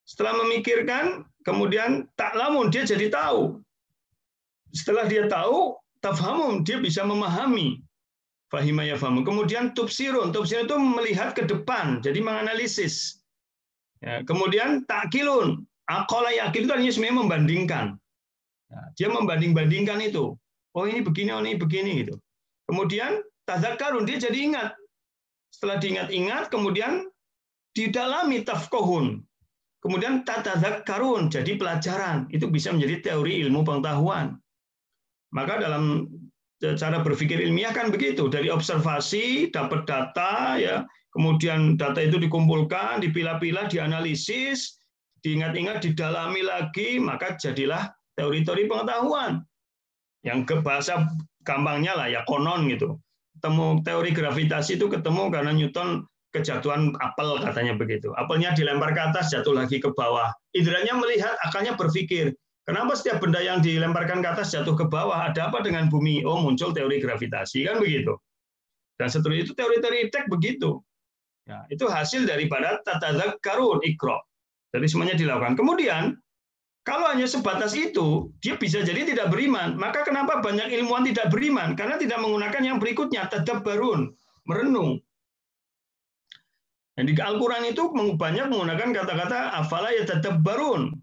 Setelah memikirkan, kemudian taklamun, dia jadi tahu. Setelah dia tahu, tafhamun, dia bisa memahami. Fahima yafhamu. Kemudian tubsirun, tubsirun itu melihat ke depan, jadi menganalisis. Ya, kemudian takilun, aqala yakil itu artinya sebenarnya membandingkan. Ya, dia membanding-bandingkan itu. Oh ini begini, oh ini begini gitu. Kemudian tadzakkarun, dia jadi ingat. Setelah diingat-ingat, kemudian didalami tafqahun. Kemudian tatadzakkarun, jadi pelajaran. Itu bisa menjadi teori ilmu pengetahuan. Maka dalam cara berpikir ilmiah kan begitu. Dari observasi, dapat data, ya, kemudian data itu dikumpulkan, dipilah-pilah, dianalisis, diingat-ingat, didalami lagi, maka jadilah teori-teori pengetahuan. Yang ke bahasa gampangnya lah, ya konon gitu. Teori gravitasi itu ketemu karena Newton kejatuhan apel, katanya begitu. Apelnya dilempar ke atas, jatuh lagi ke bawah. Indranya melihat, akalnya berpikir, kenapa setiap benda yang dilemparkan ke atas jatuh ke bawah? Ada apa dengan bumi? Oh, muncul teori gravitasi, kan begitu. Dan seterusnya itu teori-teori tek begitu. Ya, itu hasil daripada tatadzakkarun Iqra. Jadi semuanya dilakukan. Kemudian, kalau hanya sebatas itu, dia bisa jadi tidak beriman. Maka kenapa banyak ilmuwan tidak beriman? Karena tidak menggunakan yang berikutnya, tadabbarun, merenung. Dan di Al-Quran itu banyak menggunakan kata-kata afala yatadabbarun.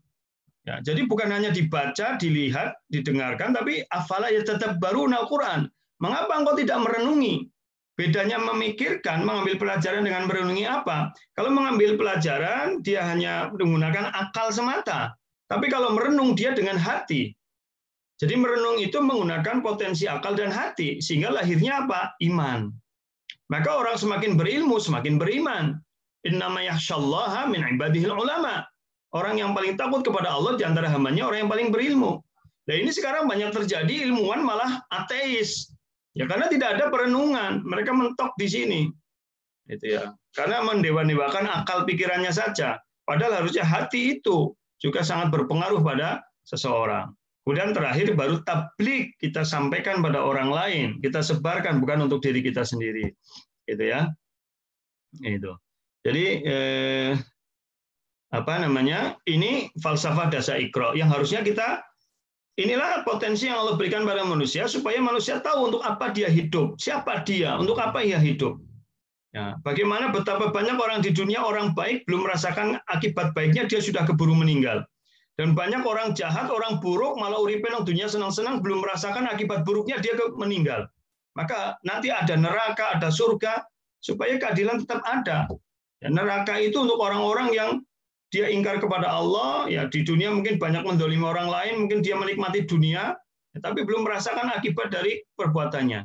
Ya, jadi bukan hanya dibaca, dilihat, didengarkan, tapi afala yatadabbarun Al-Quran. Mengapa engkau tidak merenungi? Bedanya memikirkan, mengambil pelajaran dengan merenungi apa? Kalau mengambil pelajaran, dia hanya menggunakan akal semata. Tapi kalau merenung, dia dengan hati. Jadi merenung itu menggunakan potensi akal dan hati. Sehingga lahirnya apa? Iman. Maka orang semakin berilmu, semakin beriman. Innama yakhsyallaha min ibadihil ulama. Orang yang paling takut kepada Allah di antara hambanya orang yang paling berilmu. Nah ini sekarang banyak terjadi ilmuwan malah ateis. Ya karena tidak ada perenungan, mereka mentok di sini. Itu ya. Karena mendewa-dewakan akal pikirannya saja. Padahal harusnya hati itu juga sangat berpengaruh pada seseorang. Kemudian terakhir baru tabligh, kita sampaikan pada orang lain, kita sebarkan bukan untuk diri kita sendiri. Gitu ya. Itu. Jadi ini falsafah dasar Iqra yang harusnya kita, inilah potensi yang Allah berikan pada manusia supaya manusia tahu untuk apa dia hidup, siapa dia, untuk apa ia hidup. Ya, bagaimana betapa banyak orang di dunia orang baik belum merasakan akibat baiknya dia sudah keburu meninggal. Dan banyak orang jahat, orang buruk malah uripe nang dunia senang-senang belum merasakan akibat buruknya dia meninggal. Maka nanti ada neraka, ada surga supaya keadilan tetap ada. Ya, neraka itu untuk orang-orang yang dia ingkar kepada Allah, ya di dunia mungkin banyak mendolimi orang lain, mungkin dia menikmati dunia, ya, tapi belum merasakan akibat dari perbuatannya.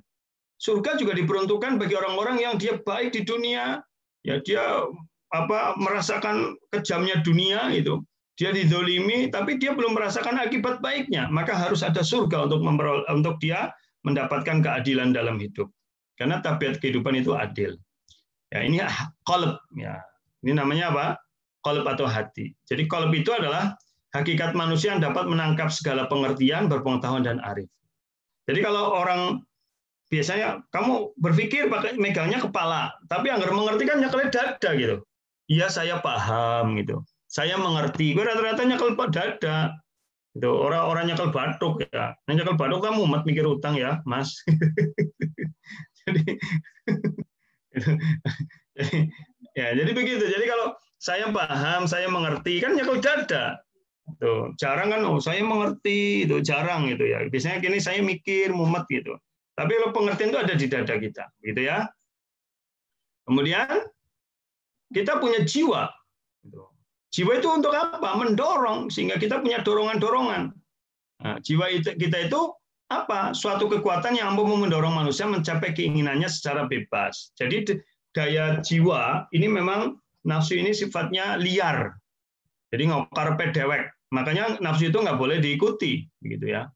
Surga juga diperuntukkan bagi orang-orang yang dia baik di dunia, ya dia merasakan kejamnya dunia itu, dia didolimi, tapi dia belum merasakan akibat baiknya, maka harus ada surga untuk dia mendapatkan keadilan dalam hidup, karena tabiat kehidupan itu adil. Ya ini qalb, ya ini namanya apa? Qalb atau hati. Jadi qalb itu adalah hakikat manusia yang dapat menangkap segala pengertian, berpengetahuan dan arif. Jadi kalau orang biasanya kamu berpikir pakai megangnya kepala, tapi anggar mengerti kan nyekel dada gitu. Iya saya paham gitu. Saya mengerti. Gue rata-rata nyekel dada. Itu orang-orang nyekel batuk ya. Nyekel batuk kamu mumet mikir utang ya, Mas. jadi begitu. Jadi kalau saya paham, saya mengerti kan nyekel dada. Tuh, jarang kan saya mengerti itu jarang gitu ya. Biasanya gini saya mikir mumet gitu. Tapi kalau pengertian itu ada di dada kita, gitu ya. Kemudian kita punya jiwa. Jiwa itu untuk apa? Mendorong, sehingga kita punya dorongan-dorongan. Nah, jiwa kita itu apa? Suatu kekuatan yang mampu mendorong manusia mencapai keinginannya secara bebas. Jadi daya jiwa ini memang nafsu ini sifatnya liar. Jadi karpet dewek. Makanya nafsu itu nggak boleh diikuti, gitu ya.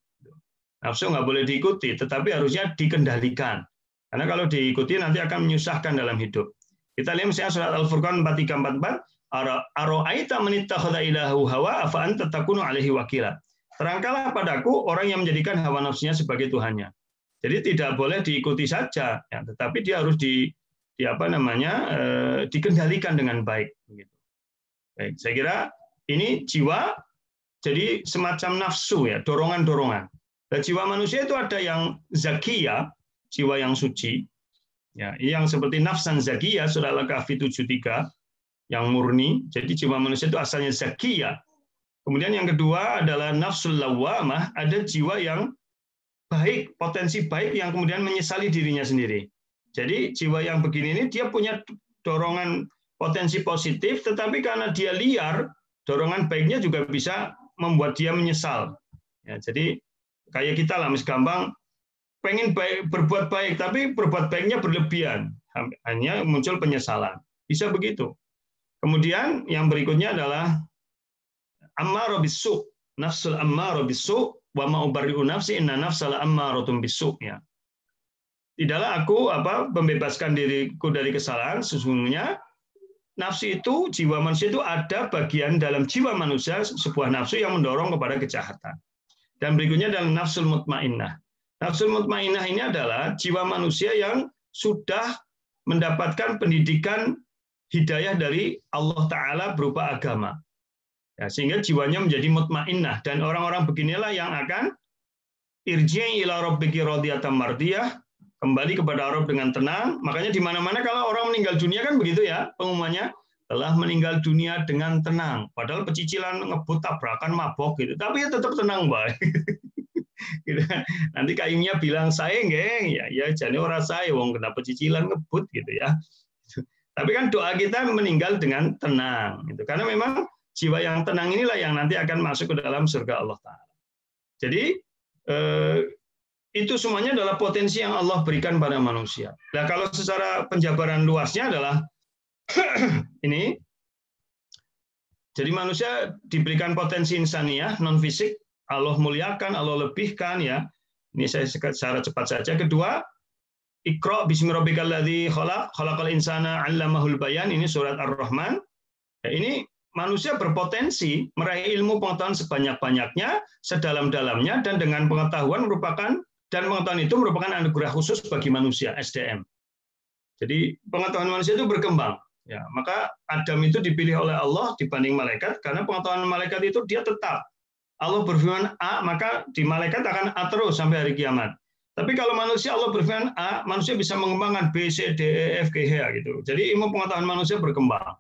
Nafsu nggak boleh diikuti, tetapi harusnya dikendalikan. Karena kalau diikuti nanti akan menyusahkan dalam hidup. Kita lihat misalnya surat Al-Furqan 4344, Aro'aita man ittakhadha ilahahu hawa afa anta takunu alaihi wakila. Terangkanlah padaku orang yang menjadikan hawa nafsunya sebagai tuhannya. Jadi tidak boleh diikuti saja, ya, tetapi dia harus dikendalikan dengan baik. Baik, saya kira ini jiwa jadi semacam nafsu, ya, dorongan-dorongan. Dan jiwa manusia itu ada yang zakiyah, jiwa yang suci, ya, yang seperti nafsan zakiyah, surah Al-Kahfi 73, yang murni. Jadi jiwa manusia itu asalnya zakiyah. Kemudian yang kedua adalah nafsul lawamah, ada jiwa yang baik, potensi baik yang kemudian menyesali dirinya sendiri. Jadi jiwa yang begini ini dia punya dorongan potensi positif, tetapi karena dia liar, dorongan baiknya juga bisa membuat dia menyesal. Ya, jadi kayak kita lah, gampang pengen berbuat baik, tapi berbuat baiknya berlebihan, hanya muncul penyesalan. Bisa begitu. Kemudian yang berikutnya adalah ammarah bisu', nafsul ammarah bisu', wa ma ubarri'u nafsi inna nafsala ammaratun bisu', ya. Tidaklah aku membebaskan diriku dari kesalahan, sesungguhnya nafsu itu, jiwa manusia itu ada bagian dalam jiwa manusia, sebuah nafsu yang mendorong kepada kejahatan. Dan berikutnya adalah nafsul mutmainnah. Nafsul mutmainnah ini adalah jiwa manusia yang sudah mendapatkan pendidikan hidayah dari Allah Ta'ala berupa agama. Ya, sehingga jiwanya menjadi mutmainnah. Dan orang-orang beginilah yang akan irji' ila rabbiki radiyatan mardiyah, kembali kepada Rabb dengan tenang. Makanya di mana-mana kalau orang meninggal dunia kan begitu ya pengumumannya, telah meninggal dunia dengan tenang. Padahal pecicilan, ngebut, tabrakan, mabok gitu. Tapi ya tetap tenang, Mbak. Gitu. Nanti kayunya bilang, saya nggeng, ya jadi orang saya, wong kena pecicilan, ngebut gitu ya. Tapi kan doa kita meninggal dengan tenang. Gitu. Karena memang jiwa yang tenang inilah yang nanti akan masuk ke dalam surga Allah Ta'ala. Jadi, itu semuanya adalah potensi yang Allah berikan pada manusia. Nah, kalau secara penjabaran luasnya adalah ini, jadi manusia diberikan potensi insaniyah, non fisik, Allah muliakan, Allah lebihkan, ya. Ini saya secara cepat saja. Kedua, Iqra bismi rabbikal ladzi khalaq, khalaqal insana 'allamahul bayan, ini surat Ar-Rahman. Ya, ini manusia berpotensi meraih ilmu pengetahuan sebanyak-banyaknya, sedalam-dalamnya, dan dengan pengetahuan pengetahuan itu merupakan anugerah khusus bagi manusia, SDM. Jadi pengetahuan manusia itu berkembang. Ya, maka Adam itu dipilih oleh Allah dibanding malaikat karena pengetahuan malaikat itu dia tetap. Allah berfirman A, maka di malaikat akan A terus sampai hari kiamat. Tapi kalau manusia Allah berfirman A, manusia bisa mengembangkan B, C, D, E, F, G, H gitu. Jadi ilmu pengetahuan manusia berkembang.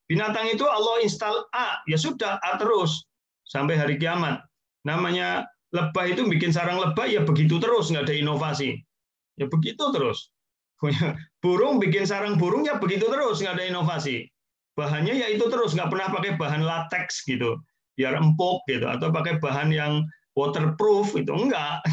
Binatang itu Allah install A, ya sudah A terus sampai hari kiamat. Namanya lebah itu bikin sarang lebah ya begitu terus, nggak ada inovasi. Ya begitu terus. Burung bikin sarang burung ya begitu terus, nggak ada inovasi. Bahannya ya itu terus, nggak pernah pakai bahan latex gitu, biar empuk gitu, atau pakai bahan yang waterproof itu enggak.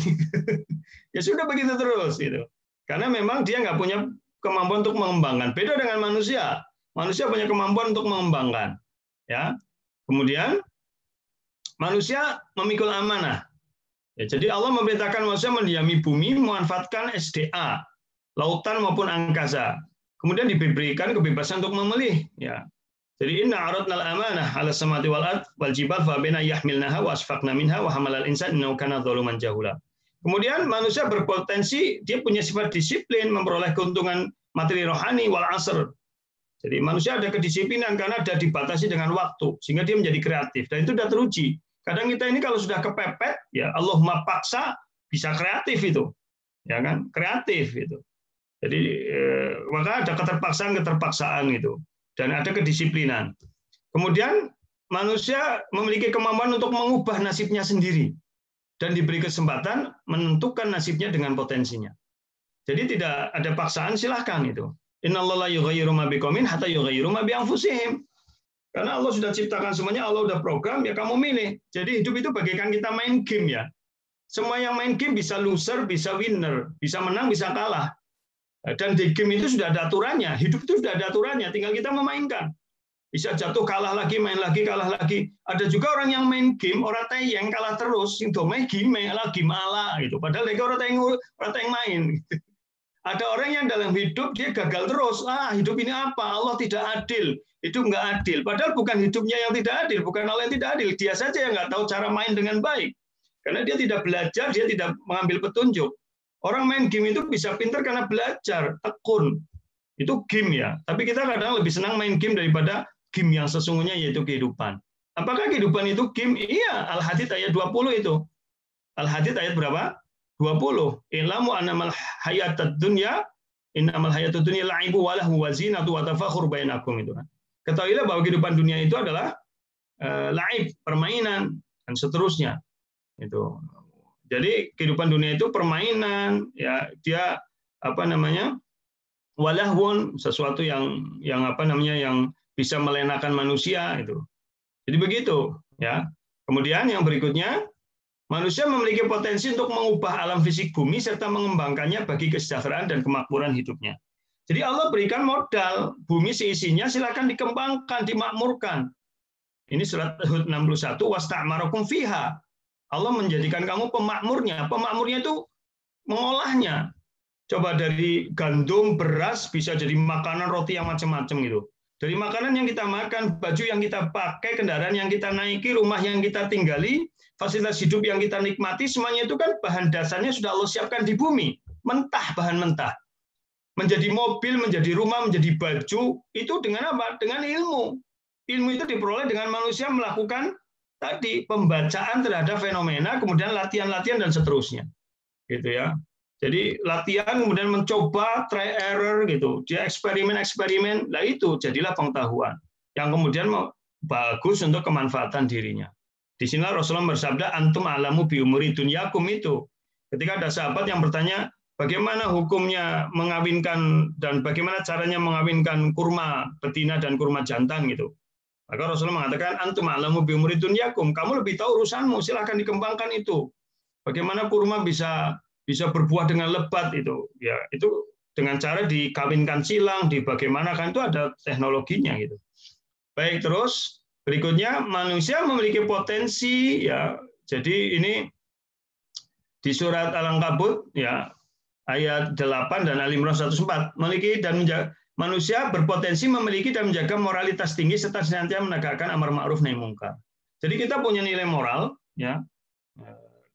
Ya sudah begitu terus gitu. Karena memang dia nggak punya kemampuan untuk mengembangkan. Beda dengan manusia. Manusia punya kemampuan untuk mengembangkan. Ya. Kemudian manusia memikul amanah. Ya, jadi Allah memerintahkan manusia mendiami bumi, memanfaatkan SDA, lautan maupun angkasa. Kemudian diberikan kebebasan untuk memilih. Ya. Jadi inna aradnal amanah 'ala samawati wal ard wal jibal fa baina yahmilnaha wa asfaqna minha wa hamalal insan innahu kana dzaluman jahula. Kemudian manusia berpotensi dia punya sifat disiplin, memperoleh keuntungan materi rohani wal asr. Jadi manusia ada kedisiplinan karena ada dibatasi dengan waktu sehingga dia menjadi kreatif dan itu sudah teruji. Kadang kita ini kalau sudah kepepet, ya Allahumma paksa bisa kreatif itu, ya kan? Kreatif itu. Jadi maka ada keterpaksaan itu dan ada kedisiplinan. Kemudian manusia memiliki kemampuan untuk mengubah nasibnya sendiri dan diberi kesempatan menentukan nasibnya dengan potensinya. Jadi tidak ada paksaan, silahkan itu. Innallaha la yughayyiru ma biqaumin hatta yughayyiru ma bi anfusihim. Karena Allah sudah ciptakan semuanya, Allah sudah program, ya kamu milih. Jadi hidup itu bagaikan kita main game ya. Semua yang main game bisa loser, bisa winner, bisa menang, bisa kalah. Dan di game itu sudah ada aturannya, hidup itu sudah ada aturannya, tinggal kita memainkan. Bisa jatuh, kalah lagi, main lagi, kalah lagi. Ada juga orang yang main game, orang tayang kalah terus, itu main game lagi malah gitu. Padahal mereka orang tayang main. Ada orang yang dalam hidup dia gagal terus. Hidup ini apa? Allah tidak adil. Itu nggak adil. Padahal bukan hidupnya yang tidak adil, bukan Allah yang tidak adil. Dia saja yang nggak tahu cara main dengan baik. Karena dia tidak belajar, dia tidak mengambil petunjuk. Orang main game itu bisa pintar karena belajar, tekun. Itu game ya. Tapi kita kadang lebih senang main game daripada game yang sesungguhnya, yaitu kehidupan. Apakah kehidupan itu game? Iya, Al-Hadid ayat 20 itu. Al-Hadid ayat berapa? 20. Ilamu annamal hayatad dunya innamal hayatud dunya la'ibu wa lahu wa zinatu wa tafakhur bainakum itu kan. Ketahuilah bahwa kehidupan dunia itu adalah laib, permainan dan seterusnya. Itu. Jadi kehidupan dunia itu permainan, ya dia walahun, sesuatu yang yang bisa melenakan manusia itu. Jadi begitu, ya. Kemudian yang berikutnya, manusia memiliki potensi untuk mengubah alam fisik bumi serta mengembangkannya bagi kesejahteraan dan kemakmuran hidupnya. Jadi Allah berikan modal, bumi seisinya silakan dikembangkan, dimakmurkan. Ini surat Hud 61, wasta'marakum fiha. Allah menjadikan kamu pemakmurnya. Pemakmurnya itu mengolahnya. Coba dari gandum, beras, bisa jadi makanan, roti yang macam-macam gitu. Dari makanan yang kita makan, baju yang kita pakai, kendaraan yang kita naiki, rumah yang kita tinggali, fasilitas hidup yang kita nikmati, semuanya itu kan bahan dasarnya sudah Allah siapkan di bumi. Mentah, bahan mentah. Menjadi mobil, menjadi rumah, menjadi baju, itu dengan apa? Dengan ilmu. Ilmu itu diperoleh dengan manusia melakukan tadi pembacaan terhadap fenomena, kemudian latihan-latihan dan seterusnya. Gitu ya. Jadi latihan, kemudian mencoba, try error gitu. Dia eksperimen, lah itu jadilah pengetahuan yang kemudian bagus untuk kemanfaatan dirinya. Di sinilah Rasulullah bersabda, antum alamu bi umuri dunyakum itu. Ketika ada sahabat yang bertanya, bagaimana hukumnya mengawinkan dan bagaimana caranya mengawinkan kurma betina dan kurma jantan gitu. Maka Rasulullah mengatakan, antum alamu bi umuri dunyakum. Kamu lebih tahu urusanmu, silahkan dikembangkan itu. Bagaimana kurma bisa berbuah dengan lebat itu. Ya, itu dengan cara dikawinkan silang, dibagaimanakan itu ada teknologinya gitu. Baik, terus berikutnya, manusia memiliki potensi, ya. Jadi ini di surat Al-Ankabut, ya, ayat 8 dan Al-Imran 104, memiliki dan manusia berpotensi memiliki dan menjaga moralitas tinggi serta senantiasa menegakkan amar ma'ruf nahi munkar. Jadi kita punya nilai moral, ya.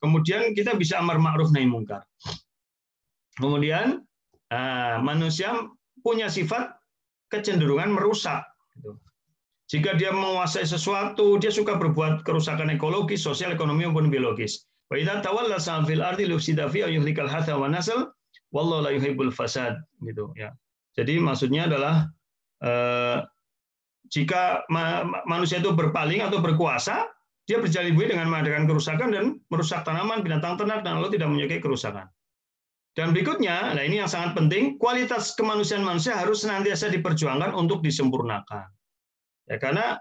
Kemudian kita bisa amar ma'ruf nahi munkar. Kemudian manusia punya sifat kecenderungan merusak. Jika dia menguasai sesuatu, dia suka berbuat kerusakan ekologis, sosial, ekonomi maupun biologis. Wa idza tawalla fil ardi liyufsida fiha yuhlikal hatha wa nasl wallahu la yuhibbul fasad gitu ya. Jadi maksudnya adalah jika manusia itu berpaling atau berkuasa, dia berjalin dengan mengadakan kerusakan dan merusak tanaman, binatang ternak, dan Allah tidak menyukai kerusakan. Dan berikutnya, nah ini yang sangat penting, kualitas kemanusiaan manusia harus senantiasa diperjuangkan untuk disempurnakan. Ya, karena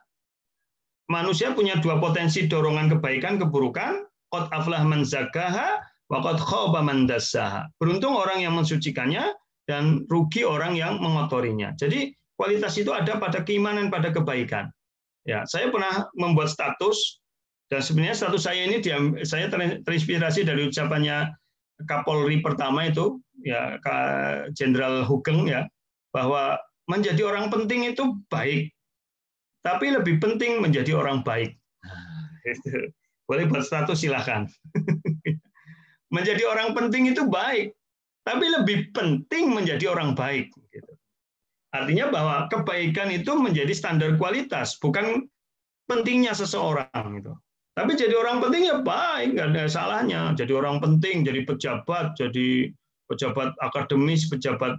manusia punya dua potensi dorongan kebaikan, keburukan, qad aflah man zakkaha wa qad khaba man dassaha. Beruntung orang yang mensucikannya dan rugi orang yang mengotorinya. Jadi kualitas itu ada pada keimanan, pada kebaikan. Ya, saya pernah membuat status, dan sebenarnya status saya ini saya terinspirasi dari ucapannya Kapolri pertama itu, ya, Jenderal Hugeng, ya, bahwa menjadi orang penting itu baik, tapi lebih penting menjadi orang baik. Boleh buat status, silahkan. Menjadi orang penting itu baik, tapi lebih penting menjadi orang baik. Artinya bahwa kebaikan itu menjadi standar kualitas, bukan pentingnya seseorang. Gitu. Tapi jadi orang penting ya baik, nggak ada salahnya. Jadi orang penting, jadi pejabat akademis, pejabat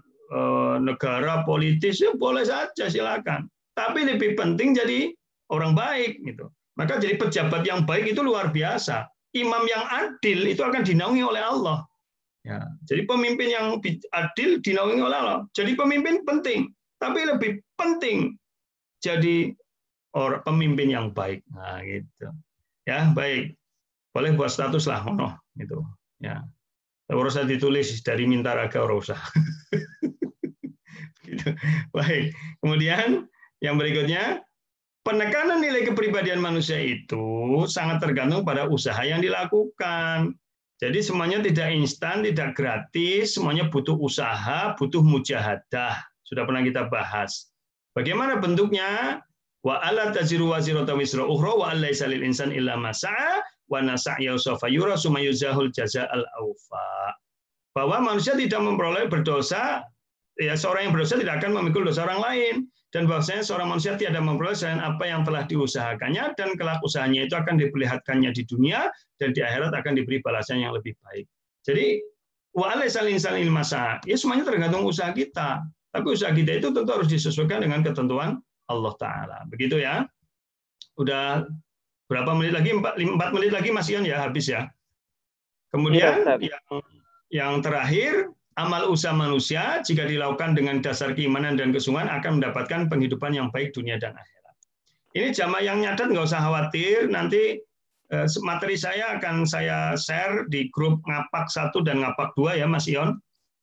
negara, politis, ya boleh saja, silakan. Tapi lebih penting jadi orang baik, gitu. Maka jadi pejabat yang baik itu luar biasa. Imam yang adil itu akan dinaungi oleh Allah. Ya, jadi pemimpin yang adil dinaungi oleh Allah. Jadi pemimpin penting, tapi lebih penting jadi orang pemimpin yang baik. Nah, gitu. Ya, baik. Boleh buat status lah, ngono gitu. Ya. Ora usah ditulis dari Mintaraga, ora usah. Gitu. Baik. Kemudian yang berikutnya, penekanan nilai kepribadian manusia itu sangat tergantung pada usaha yang dilakukan. Jadi semuanya tidak instan, tidak gratis, semuanya butuh usaha, butuh mujahadah. Sudah pernah kita bahas. Bagaimana bentuknya? Wa alla taziru waziratu wisra ukhra wa allaisa lil insan illa ma sa'a wa nasa'ya sawfa yura summa yuzahul jazaa'al awfa. Bahwa manusia tidak memperoleh berdosa, ya seorang yang berdosa tidak akan memikul dosa orang lain. Dan bahwasanya seorang manusia tiada memperoleh selain apa yang telah diusahakannya, dan kelak usahanya itu akan diperlihatkannya di dunia, dan di akhirat akan diberi balasan yang lebih baik. Jadi, wa alaisal insan ilma sa', ya semuanya tergantung usaha kita. Tapi usaha kita itu tentu harus disesuaikan dengan ketentuan Allah Ta'ala. Begitu ya. Udah berapa menit lagi? 4 menit lagi Mas Ion ya, habis ya. Kemudian yang terakhir, amal usaha manusia jika dilakukan dengan dasar keimanan dan kesungguhan akan mendapatkan penghidupan yang baik dunia dan akhirat. Ini jamaah yang nyadat nggak usah khawatir, nanti materi saya akan saya share di grup Ngapak 1 dan Ngapak 2 ya Mas Ion.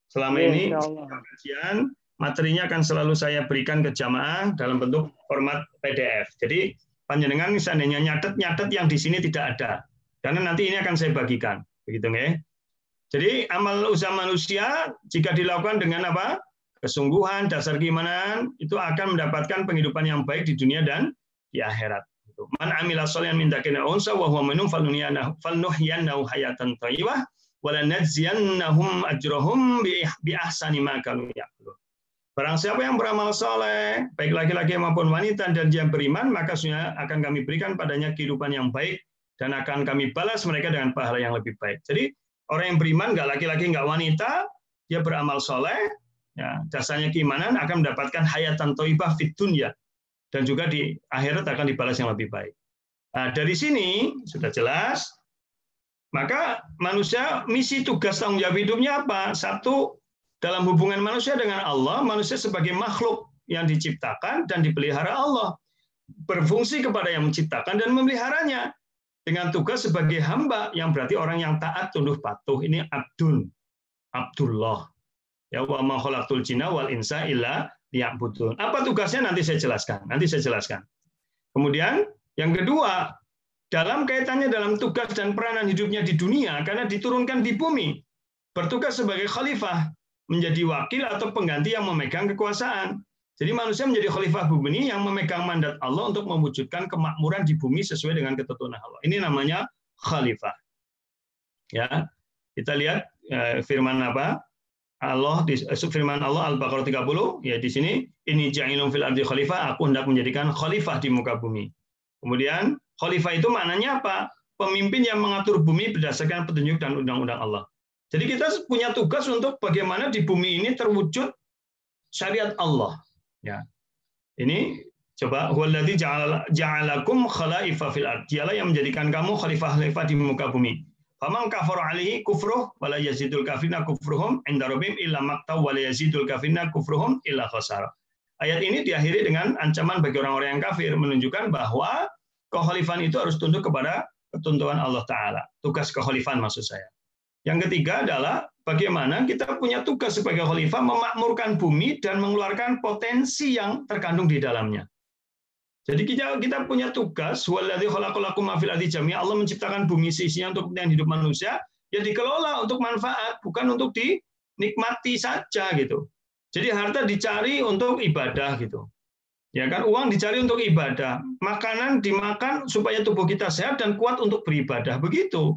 Selama ini kajian materinya akan selalu saya berikan ke jamaah dalam bentuk format PDF. Jadi panjenengan seandainya nyatet yang di sini tidak ada, karena nanti ini akan saya bagikan, begitu nggih? Jadi amal usaha manusia jika dilakukan dengan apa? Kesungguhan, dasar keimanan, itu akan mendapatkan penghidupan yang baik di dunia dan di akhirat. Man amila sholihan min dzakarin aw unsa wa huwa mu'minun falnuhyiyannahu hayatan thayyibah wa lanajziyannahum ajrahum bi ahsani ma kanu ya'malun. Barang siapa yang beramal saleh, baik laki-laki maupun wanita dan dia beriman, maka sesungguhnya akan kami berikan padanya kehidupan yang baik dan akan kami balas mereka dengan pahala yang lebih baik. Jadi orang yang beriman, nggak laki-laki, nggak wanita, dia beramal soleh, ya, dasarnya keimanan akan mendapatkan hayatan thayyibah fid dunya, dan juga di akhirat akan dibalas yang lebih baik. Nah, dari sini sudah jelas, maka manusia misi tugas tanggung jawab hidupnya apa? Satu, dalam hubungan manusia dengan Allah, manusia sebagai makhluk yang diciptakan dan dipelihara Allah, berfungsi kepada yang menciptakan dan memeliharanya, dengan tugas sebagai hamba yang berarti orang yang taat tunduk patuh. Ini Abdullah. Ya wa ma khalaqtul jinna wal insa illa liya'budun. Apa tugasnya nanti saya jelaskan. Kemudian yang kedua, dalam kaitannya dalam tugas dan peranan hidupnya di dunia karena diturunkan di bumi, bertugas sebagai khalifah, menjadi wakil atau pengganti yang memegang kekuasaan. Jadi manusia menjadi khalifah bumi yang memegang mandat Allah untuk mewujudkan kemakmuran di bumi sesuai dengan ketentuan Allah. Ini namanya khalifah. Ya, kita lihat firman apa? Firman Allah Al-Baqarah 30 ya di sini, ini ja'ilun fil ardi khalifah, aku hendak menjadikan khalifah di muka bumi. Kemudian khalifah itu maknanya apa? Pemimpin yang mengatur bumi berdasarkan petunjuk dan undang-undang Allah. Jadi kita punya tugas untuk bagaimana di bumi ini terwujud syariat Allah. Ya. Ini coba huwallazi ja'alakum khalaifa fil ardh. Dialah yang menjadikan kamu khalifah-khalifah di muka bumi. Faman kafara alaihi kufruh wala yazidul kafirina kufruhum inda rabbihim illa maqtaw wala yazidul kafirina kufruhum illa khasara. Ayat ini diakhiri dengan ancaman bagi orang-orang yang kafir, menunjukkan bahwa kekhalifahan itu harus tunduk kepada ketentuan Allah Ta'ala. Tugas kekhalifahan maksud saya. Yang ketiga adalah bagaimana kita punya tugas sebagai khalifah memakmurkan bumi dan mengeluarkan potensi yang terkandung di dalamnya. Jadi kita punya tugas, waladzi khalaqalakum ma fil ardi jami'a, Allah menciptakan bumi seisinya untuk kepentingan hidup manusia, ya dikelola untuk manfaat, bukan untuk dinikmati saja gitu. Jadi harta dicari untuk ibadah gitu. Ya kan, uang dicari untuk ibadah, makanan dimakan supaya tubuh kita sehat dan kuat untuk beribadah, begitu.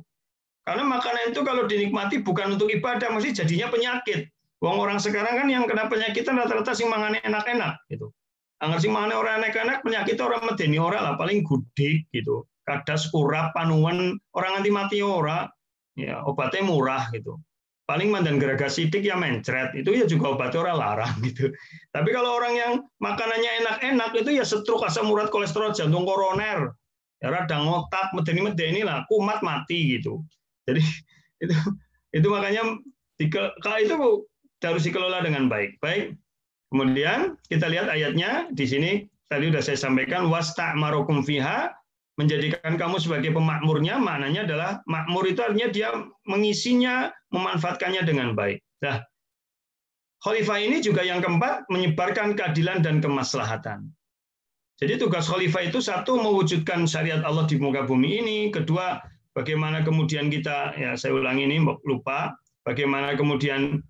Karena makanan itu kalau dinikmati bukan untuk ibadah, mesti jadinya penyakit. Orang sekarang kan yang kena penyakitan rata-rata sing mangane enak-enak gitu. Angger sing mangane ora enak-enak, penyakit orang medeni ora lah, paling gudik gitu. Kadas, urap, panuan, orang anti mati ora. Ya, obatnya murah gitu. Paling mandan geragas sidik ya mencret, itu ya juga obatnya ora larang gitu. Tapi kalau orang yang makanannya enak-enak itu ya stroke, asam urat, kolesterol, jantung koroner. Ya radang otak, medeni lah, kumat mati gitu. Jadi itu makanya kalau itu harus dikelola dengan baik. Baik. Kemudian kita lihat ayatnya di sini, tadi sudah saya sampaikan, wasta'marukum fiha, menjadikan kamu sebagai pemakmurnya, maknanya adalah makmur itu artinya dia mengisinya, memanfaatkannya dengan baik. Nah, khalifah ini juga yang keempat, menyebarkan keadilan dan kemaslahatan. Jadi tugas khalifah itu satu, mewujudkan syariat Allah di muka bumi ini. Kedua, bagaimana kemudian kita, ya saya ulangi ini, lupa, bagaimana kemudian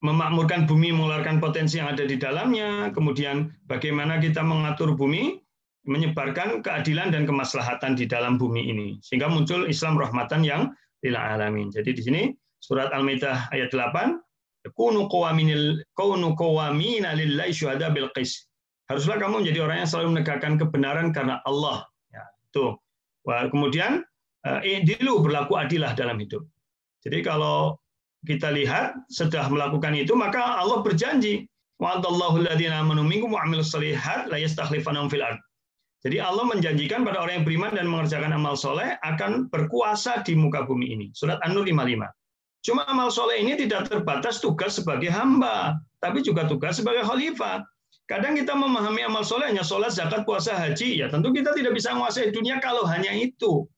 memakmurkan bumi, mengeluarkan potensi yang ada di dalamnya, kemudian bagaimana kita mengatur bumi, menyebarkan keadilan dan kemaslahatan di dalam bumi ini, sehingga muncul Islam rahmatan yang lil alamin. Jadi di sini surat Al-Maidah ayat 8, kunu qawamina lillahi syuhada bil qis. Haruslah kamu menjadi orang yang selalu menegakkan kebenaran karena Allah. Ya, tuh. Wah, kemudian i'dilu, berlaku adilah dalam hidup. Jadi kalau kita lihat setelah melakukan itu, maka Allah berjanji, wa'adallahu alladziina aamanu minkum wa 'amilus shalihaati la yastakhlifannahum fil ardh. Jadi Allah menjanjikan pada orang yang beriman dan mengerjakan amal soleh akan berkuasa di muka bumi ini. Surat An-Nur 55. Cuma amal soleh ini tidak terbatas tugas sebagai hamba, tapi juga tugas sebagai khalifah. Kadang kita memahami amal soleh hanya sholat, zakat, puasa, haji. Ya tentu kita tidak bisa menguasai dunia kalau hanya itu.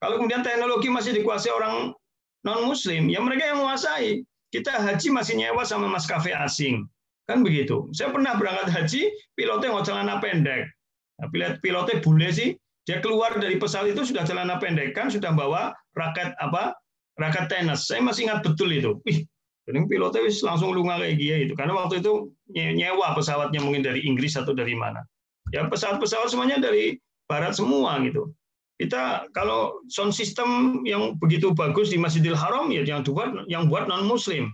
Kalau kemudian teknologi masih dikuasai orang non-muslim, ya mereka yang menguasai. Kita haji masih nyewa sama maskapai asing. Kan begitu. Saya pernah berangkat haji, pilotnya nggak celana pendek. Nah, pilotnya bule sih, dia keluar dari pesawat itu sudah celana pendek, kan sudah bawa raket tenis. Saya masih ingat betul itu. Wih, jadi pilotnya langsung lunga kayak gini itu. Karena waktu itu nyewa pesawatnya mungkin dari Inggris atau dari mana. Ya pesawat-pesawat semuanya dari barat semua gitu. Kita kalau sound system yang begitu bagus di Masjidil Haram ya yang buat non muslim.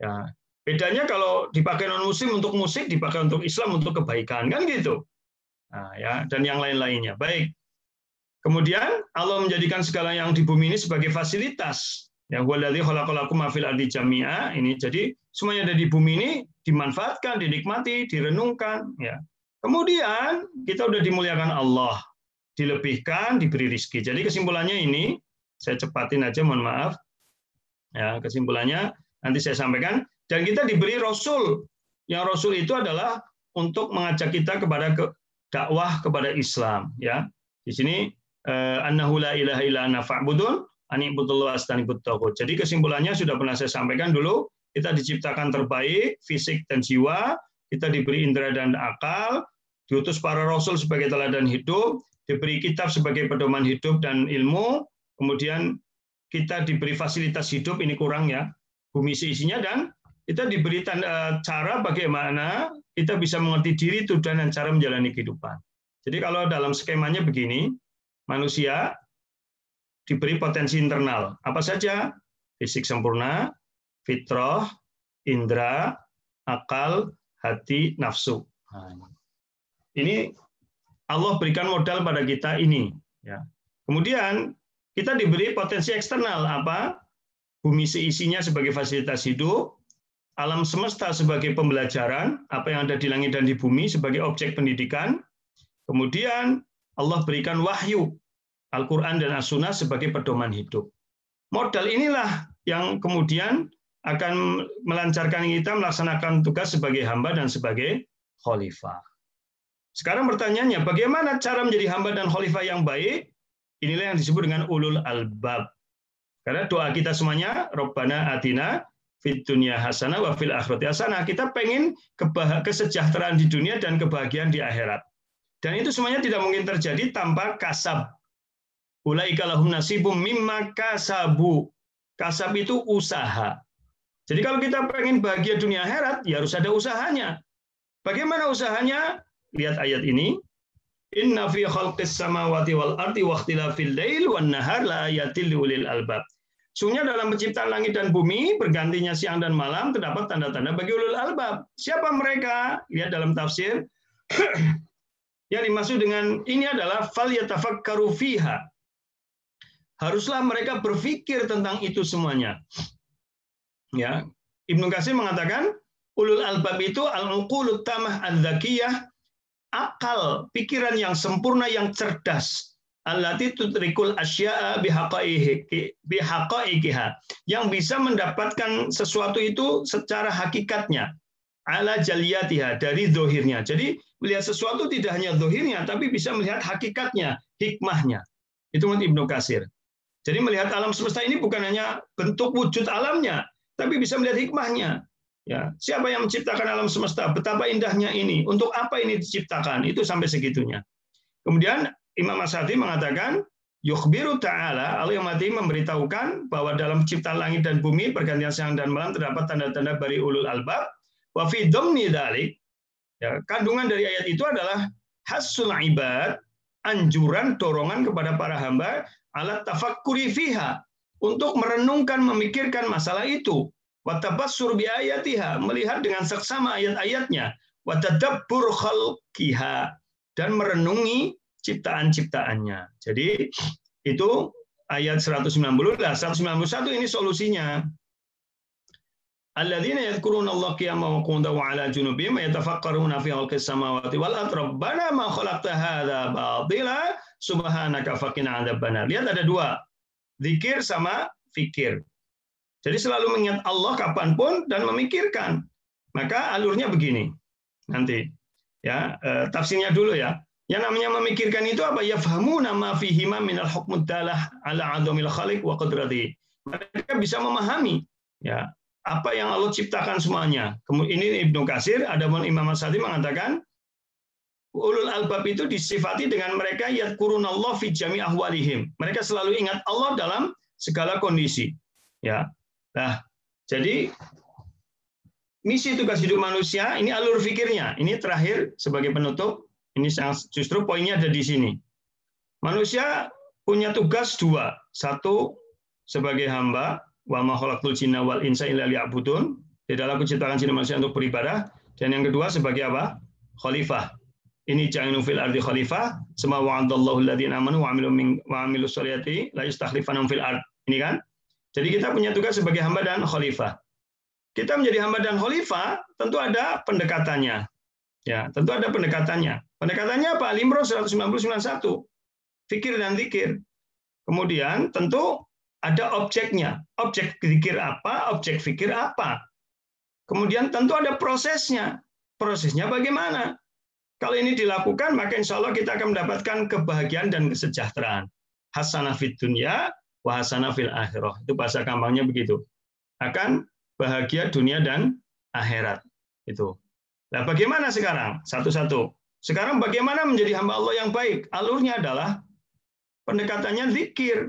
Ya, bedanya kalau dipakai non muslim untuk musik, dipakai untuk Islam untuk kebaikan, kan gitu. Nah, ya, dan yang lain-lainnya. Baik. Kemudian Allah menjadikan segala yang di bumi ini sebagai fasilitas. Ya, waladzi khalaqalakum ma fil ardi jami'a. Ini jadi semuanya ada di bumi ini dimanfaatkan, dinikmati, direnungkan, ya. Kemudian kita udah dimuliakan Allah, dilebihkan, diberi rizki. Jadi kesimpulannya ini, saya cepatin aja, mohon maaf. Ya, kesimpulannya nanti saya sampaikan. Dan kita diberi Rasul. Yang Rasul itu adalah untuk mengajak kita kepada dakwah kepada Islam. Ya, di sini annahu la ilaha illa ana fa'budun ani'budullaha astanibut taghut. Jadi kesimpulannya sudah pernah saya sampaikan dulu. Kita diciptakan terbaik, fisik dan jiwa. Kita diberi indera dan akal. Diutus para Rasul sebagai teladan hidup. Diberi kitab sebagai pedoman hidup dan ilmu, kemudian kita diberi fasilitas hidup, ini kurang ya, bumi seisinya, dan kita diberi cara bagaimana kita bisa mengerti diri, tujuan, dan cara menjalani kehidupan. Jadi kalau dalam skemanya begini, manusia diberi potensi internal, apa saja? Fisik sempurna, fitrah, indera, akal, hati, nafsu. Nah, ini Allah berikan modal pada kita ini. Ya. Kemudian kita diberi potensi eksternal, apa? Bumi seisinya sebagai fasilitas hidup, alam semesta sebagai pembelajaran, apa yang ada di langit dan di bumi sebagai objek pendidikan. Kemudian Allah berikan wahyu, Al-Quran dan As-Sunnah sebagai pedoman hidup. Modal inilah yang kemudian akan melancarkan kita melaksanakan tugas sebagai hamba dan sebagai khalifah. Sekarang pertanyaannya, bagaimana cara menjadi hamba dan khalifah yang baik? Inilah yang disebut dengan ulul albab. Karena doa kita semuanya, Rabbana atina fid dunya hasanah wa fil akhirati hasanah. Kita pengen kesejahteraan di dunia dan kebahagiaan di akhirat. Dan itu semuanya tidak mungkin terjadi tanpa kasab. Ulaika lahum nasibum mimma kasabu. Kasab itu usaha. Jadi kalau kita pengen bahagia dunia akhirat, ya harus ada usahanya. Bagaimana usahanya? Lihat ayat ini. Inna fi khalqis samawati wal ardi wa ikhtilafil lail wan nahar la ayatil liulil albab. Sungguhnya dalam penciptaan langit dan bumi, bergantinya siang dan malam, terdapat tanda-tanda bagi ulul albab. Siapa mereka? Lihat dalam tafsir. Yang dimaksud dengan ini adalah fal yatafakkaru fiha. Haruslah mereka berpikir tentang itu semuanya. Ya, Ibnu Katsir mengatakan ulul albab itu al-uqulut tamah adzakiyah, akal, pikiran yang sempurna, yang cerdas. allati tudrikul asya'a bihaqaiqiha, yang bisa mendapatkan sesuatu itu secara hakikatnya, ala jaliyatiha, dari zahirnya. Jadi melihat sesuatu tidak hanya zahirnya tapi bisa melihat hakikatnya, hikmahnya. Itu menurut Ibnu Katsir. Jadi melihat alam semesta ini bukan hanya bentuk wujud alamnya, tapi bisa melihat hikmahnya. Ya, siapa yang menciptakan alam semesta? Betapa indahnya ini. Untuk apa ini diciptakan? Itu sampai segitunya. Kemudian Imam As-Sa'di mengatakan, yukhbiru ta'ala, Allah yang mati memberitahukan bahwa dalam penciptaan langit dan bumi, pergantian siang dan malam, terdapat tanda-tanda bari ulul albab. Wa fi dhammi dzalik, ya, kandungan dari ayat itu adalah hasul ibad, anjuran, dorongan kepada para hamba, alat tafakkuri fiha, untuk merenungkan, memikirkan masalah itu. Wa tabassur bi ayatiha, melihat dengan seksama ayat-ayatnya. Wa tadabbur khalqiha, dan merenungi ciptaan-ciptaannya. Jadi itu ayat 190. 191 ini solusinya. Alladzina yadhkuruna Allah qiyaman wa qu'udan wa 'ala junubihim yatafakkaruna fi khalqis samawati wal ardi rabbana ma khalaqta hadza batila subhanaka faqina 'adzabannar. Lihat ada dua, zikir sama fikir. Jadi selalu mengingat Allah kapanpun dan memikirkan. Maka alurnya begini. Nanti ya, tafsirnya dulu ya. Yang namanya memikirkan itu apa? Yafhamuna ma fihima minal hukmud dalah ala 'azamil khaliq wa qudratihi. Mereka bisa memahami ya, apa yang Allah ciptakan semuanya. Ini Ibnu Katsir, adapun Imam As-Sa'di mengatakan ulul albab itu disifati dengan mereka yadhkurunallah fi jami' ahwalihim. Mereka selalu ingat Allah dalam segala kondisi. Ya. Nah, jadi misi tugas hidup manusia, ini alur fikirnya. Ini terakhir sebagai penutup. Ini justru poinnya ada di sini. Manusia punya tugas dua. Satu, sebagai hamba, wa ma khalaqtul jinna wal insa illa liya'budun. Tidaklah aku ciptakan jin dan manusia untuk beribadah. Dan yang kedua sebagai apa? Khalifah. Ini ja'inu fil ardi khalifah, sama wa'adallahu alladziina amanu wa 'amilus sholihati la yastakhlifannahum fil ard. Ini kan? Jadi kita punya tugas sebagai hamba dan khalifah. Kita menjadi hamba dan khalifah, tentu ada pendekatannya. Ya, tentu ada pendekatannya. Pendekatannya apa? Al-Imran 191. Fikir dan zikir. Kemudian tentu ada objeknya. Objek zikir apa? Objek fikir apa? Kemudian tentu ada prosesnya. Prosesnya bagaimana? Kalau ini dilakukan, maka insya Allah kita akan mendapatkan kebahagiaan dan kesejahteraan. Hasanah fid dunya wa hasanah fil akhirah. Itu bahasa gampangnya begitu. Akan bahagia dunia dan akhirat. Itu. Nah, bagaimana sekarang? Satu-satu. Sekarang bagaimana menjadi hamba Allah yang baik? Alurnya adalah pendekatannya zikir.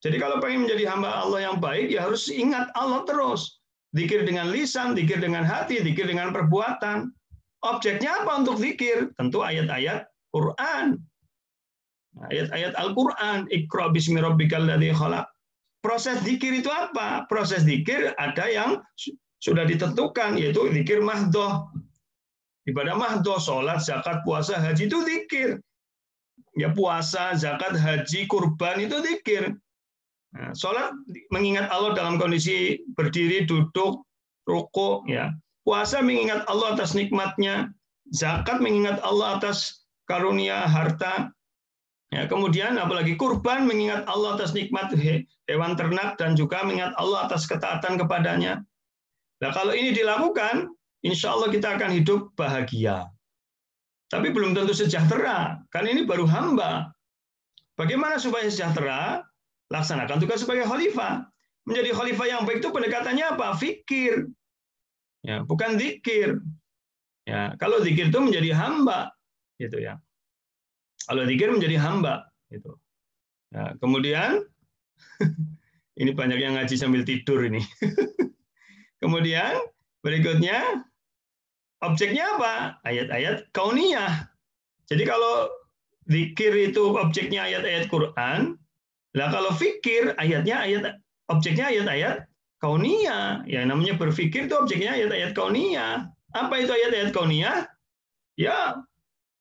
Jadi kalau pengen menjadi hamba Allah yang baik, ya harus ingat Allah terus. Zikir dengan lisan, zikir dengan hati, zikir dengan perbuatan. Objeknya apa untuk zikir? Tentu ayat-ayat Quran. Ayat-ayat Al-Quran. Iqra bismi rabbikal ladzi khalaq. Proses zikir itu apa? Proses zikir ada yang sudah ditentukan, yaitu zikir mahdoh. Ibadah mahdoh, sholat, zakat, puasa, haji itu zikir. Ya, puasa, zakat, haji, kurban itu zikir. Nah, sholat mengingat Allah dalam kondisi berdiri, duduk, rukuk. Ya. Puasa mengingat Allah atas nikmatnya. Zakat mengingat Allah atas karunia harta. Ya, kemudian apalagi kurban mengingat Allah atas nikmat hewan ternak dan juga mengingat Allah atas ketaatan kepadanya. Nah, kalau ini dilakukan, insya Allah kita akan hidup bahagia. Tapi belum tentu sejahtera, kan ini baru hamba. Bagaimana supaya sejahtera? Laksanakan tugas sebagai khalifah. Menjadi khalifah yang baik itu pendekatannya apa? Fikir. Ya, bukan zikir. Ya, kalau zikir itu menjadi hamba, gitu ya. Kalau zikir menjadi hamba, gitu. Ya, kemudian ini banyak yang ngaji sambil tidur ini. Kemudian berikutnya objeknya apa? Ayat-ayat kauniyah. Jadi kalau zikir itu objeknya ayat-ayat Quran, lah kalau fikir objeknya ayat-ayat kauniyah. Ya, namanya berfikir itu objeknya ayat-ayat kauniyah. Apa itu ayat-ayat kauniyah? Ya,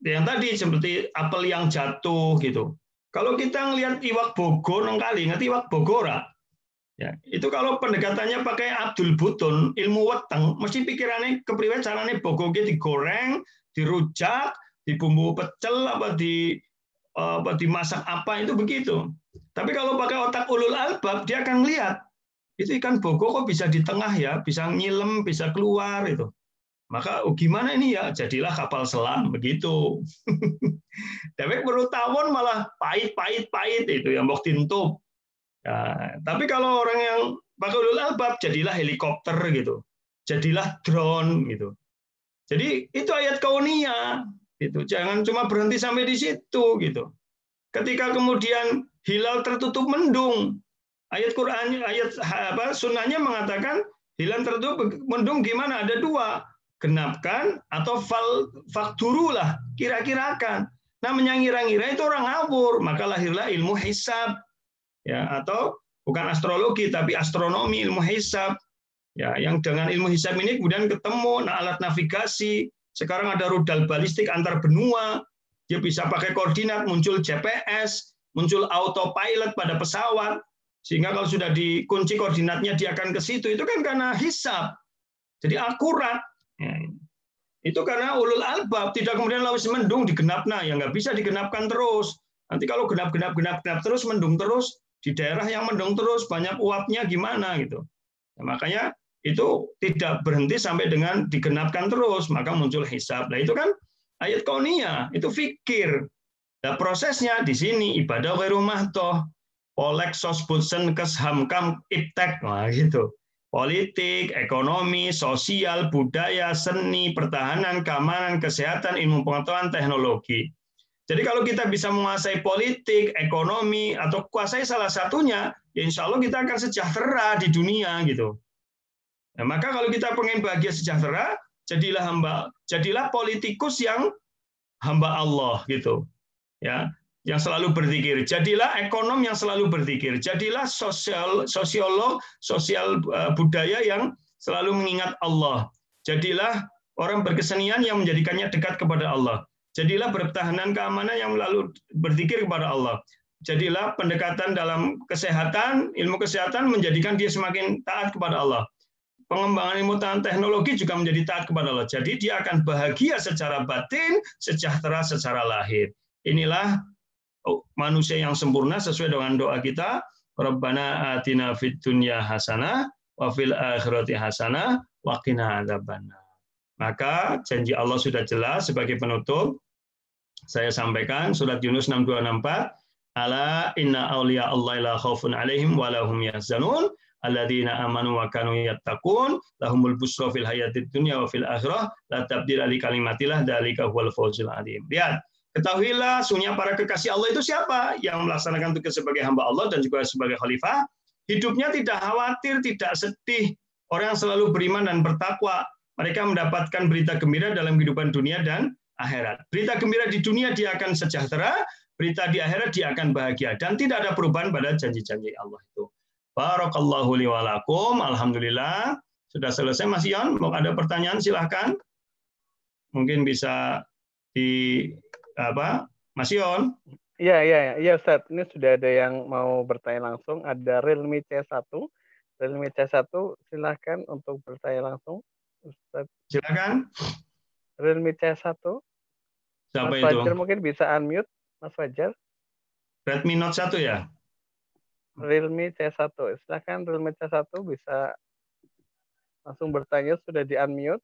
yang tadi seperti apel yang jatuh gitu. Kalau kita ngelihat iwak bogo nang kali, ngerti iwak bogora? Ya, itu kalau pendekatannya pakai Abdul Butun, ilmu weteng, mesti pikirannya kepriwe carane bogoge digoreng, dirujak, dibumbu pecel apa dimasak apa itu begitu. Tapi kalau pakai otak ulul albab, dia akan lihat itu ikan bogo kok bisa di tengah ya, bisa nyilem, bisa keluar itu. Maka gimana ini ya? Jadilah kapal selam begitu. Dewek perlu tawon malah pahit itu yang mau tintup. Ya, tapi kalau orang yang pakai ulul albab, jadilah helikopter gitu, jadilah drone gitu. Jadi itu ayat kauniyah gitu. Jangan cuma berhenti sampai di situ gitu. Ketika kemudian hilal tertutup mendung, ayat Quran, ayat sunnahnya mengatakan hilal tertutup mendung gimana? Ada dua, genapkan atau fakturulah, kira-kirakan. Nah, menyangira-ngira itu orang ngawur, maka lahirlah ilmu hisab, ya, atau bukan astrologi tapi astronomi, ilmu hisab. Ya, yang dengan ilmu hisab ini kemudian ketemu alat navigasi. Sekarang ada rudal balistik antar benua. Dia bisa pakai koordinat, muncul GPS, muncul autopilot pada pesawat. Sehingga kalau sudah dikunci koordinatnya dia akan ke situ. Itu kan karena hisab. Jadi akurat. Ya, itu karena ulul albab, tidak kemudian lalu mendung digenapna, ya nggak bisa digenapkan terus. Nanti kalau genap terus, mendung terus, di daerah yang mendung terus, banyak uapnya gimana gitu. Ya, makanya itu tidak berhenti sampai dengan digenapkan terus, maka muncul hisab. Nah itu kan ayat kauniyah, itu fikir. Nah prosesnya di sini ibadah ghairu mahdoh, polek sosbutsen keshamkam iptek, nah gitu. Politik, ekonomi, sosial, budaya, seni, pertahanan, keamanan, kesehatan, ilmu pengetahuan, teknologi. Jadi kalau kita bisa menguasai politik, ekonomi, atau kuasai salah satunya, ya insya Allah kita akan sejahtera di dunia gitu. Nah, maka kalau kita pengen bahagia sejahtera, jadilah politikus yang hamba Allah gitu, ya, yang selalu berzikir. Jadilah ekonom yang selalu berzikir. Jadilah sosiolog, sosial budaya yang selalu mengingat Allah. Jadilah orang berkesenian yang menjadikannya dekat kepada Allah. Jadilah pertahanan keamanan yang lalu berzikir kepada Allah. Jadilah pendekatan dalam kesehatan, ilmu kesehatan menjadikan dia semakin taat kepada Allah. Pengembangan ilmu teknologi juga menjadi taat kepada Allah. Jadi dia akan bahagia secara batin, sejahtera secara lahir. Inilah manusia yang sempurna sesuai dengan doa kita. Rabbana atina fid dunya hasanah wa fil akhirati hasanah wa qina adzabannar. Maka janji Allah sudah jelas. Sebagai penutup, saya sampaikan surat Yunus 6264, ala inna awliya Allah la khaufun alaihim wa lahum yahzanun alladzina amanu wa kanu yattaqun lahumul busra fil hayatid dunya wa fil akhirah la tabdila li kalimatillah dzalika huwal fawzul adzim. Lihat, ketahuilah sungguhnya para kekasih Allah itu siapa? Yang melaksanakan tugas sebagai hamba Allah dan juga sebagai khalifah, hidupnya tidak khawatir, tidak sedih. Orang yang selalu beriman dan bertakwa, mereka mendapatkan berita gembira dalam kehidupan dunia dan akhirat. Berita gembira di dunia dia akan sejahtera, berita di akhirat dia akan bahagia, dan tidak ada perubahan pada janji-janji Allah itu. Barakallahu li wa lakum. Alhamdulillah sudah selesai. Mas Ion, mau ada pertanyaan silahkan. Mungkin bisa di Mas Ion. Iya Ustaz. Ini sudah ada yang mau bertanya langsung. Ada Realme C1. Realme C1 silahkan untuk bertanya langsung. Ustaz. Silakan. Realme C1. Siapa Mas itu? Fajar mungkin bisa unmute, Mas Fajar. Redmi Note 1 ya? Realme C1. Silahkan Realme C1 bisa langsung bertanya, sudah di unmute.